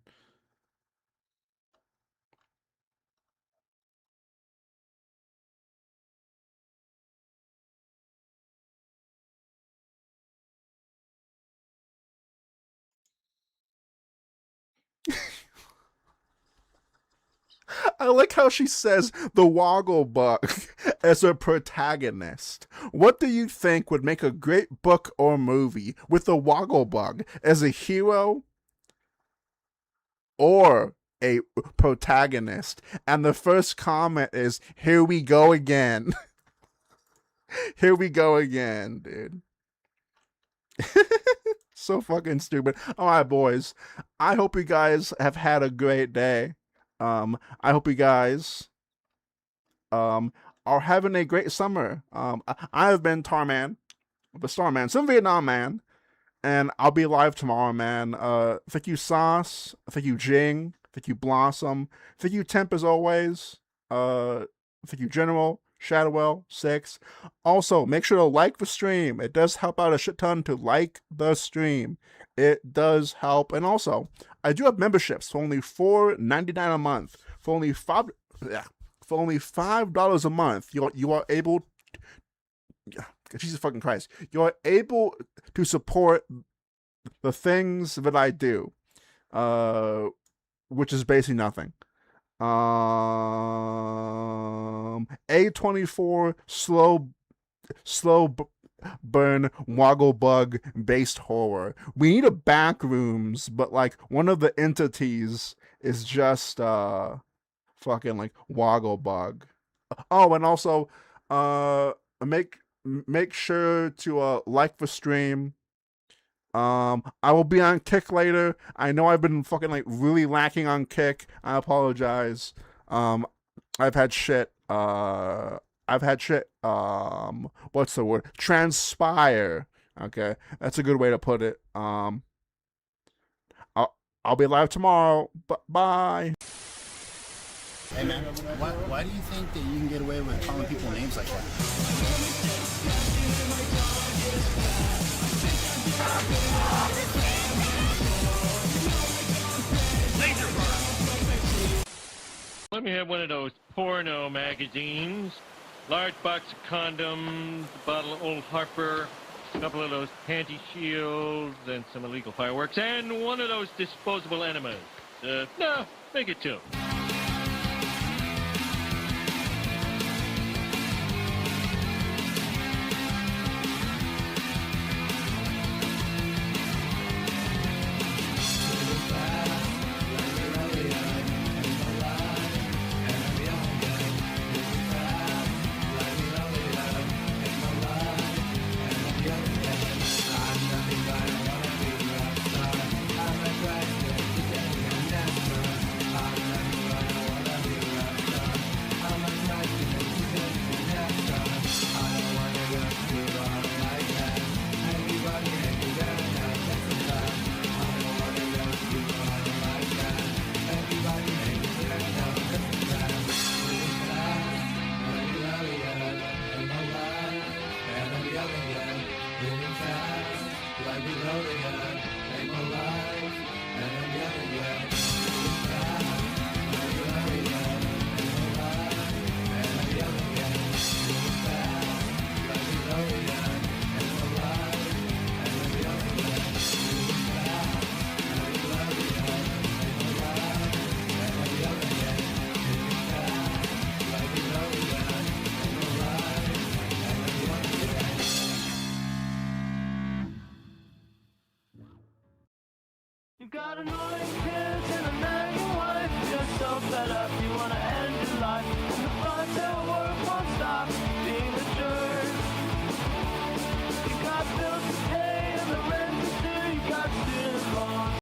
I like how she says the Wogglebug as a protagonist. What do you think would make a great book or movie with the Wogglebug as a hero or a protagonist? And the first comment is, "Here we go again." Here we go again, dude. So fucking stupid. All right, boys. I hope you guys have had a great day. I hope you guys are having a great summer. I have been Tarman, the Starman, some Vietnam man, and I'll be live tomorrow, man. Thank you, Sauce. Thank you, Jing. Thank you, Blossom. Thank you, Temp, as always. Thank you, General, Shadowwell, 6. Also, make sure to like the stream. It does help out a shit ton to like the stream. It does help. And also, I do have memberships for only $4.99 a month. For only for only $5 a month, you are able. Jesus fucking Christ! You are able to support the things that I do, which is basically nothing. A24 slow burn woggle bug based horror. We need a back rooms, but like one of the entities is just fucking like woggle bug. Oh, and also make sure to like the stream. I will be on Kick later. I know I've been fucking like really lacking on Kick. I apologize. I've had shit. What's the word? Transpire. Okay, that's a good way to put it. I'll be live tomorrow. Bye. Hey man, why do you think that you can get away with calling people names like that? Let me have one of those porno magazines, large box of condoms, a bottle of Old Harper, a couple of those panty shields, and some illegal fireworks, and one of those disposable enemas. No, make it two. You gotta know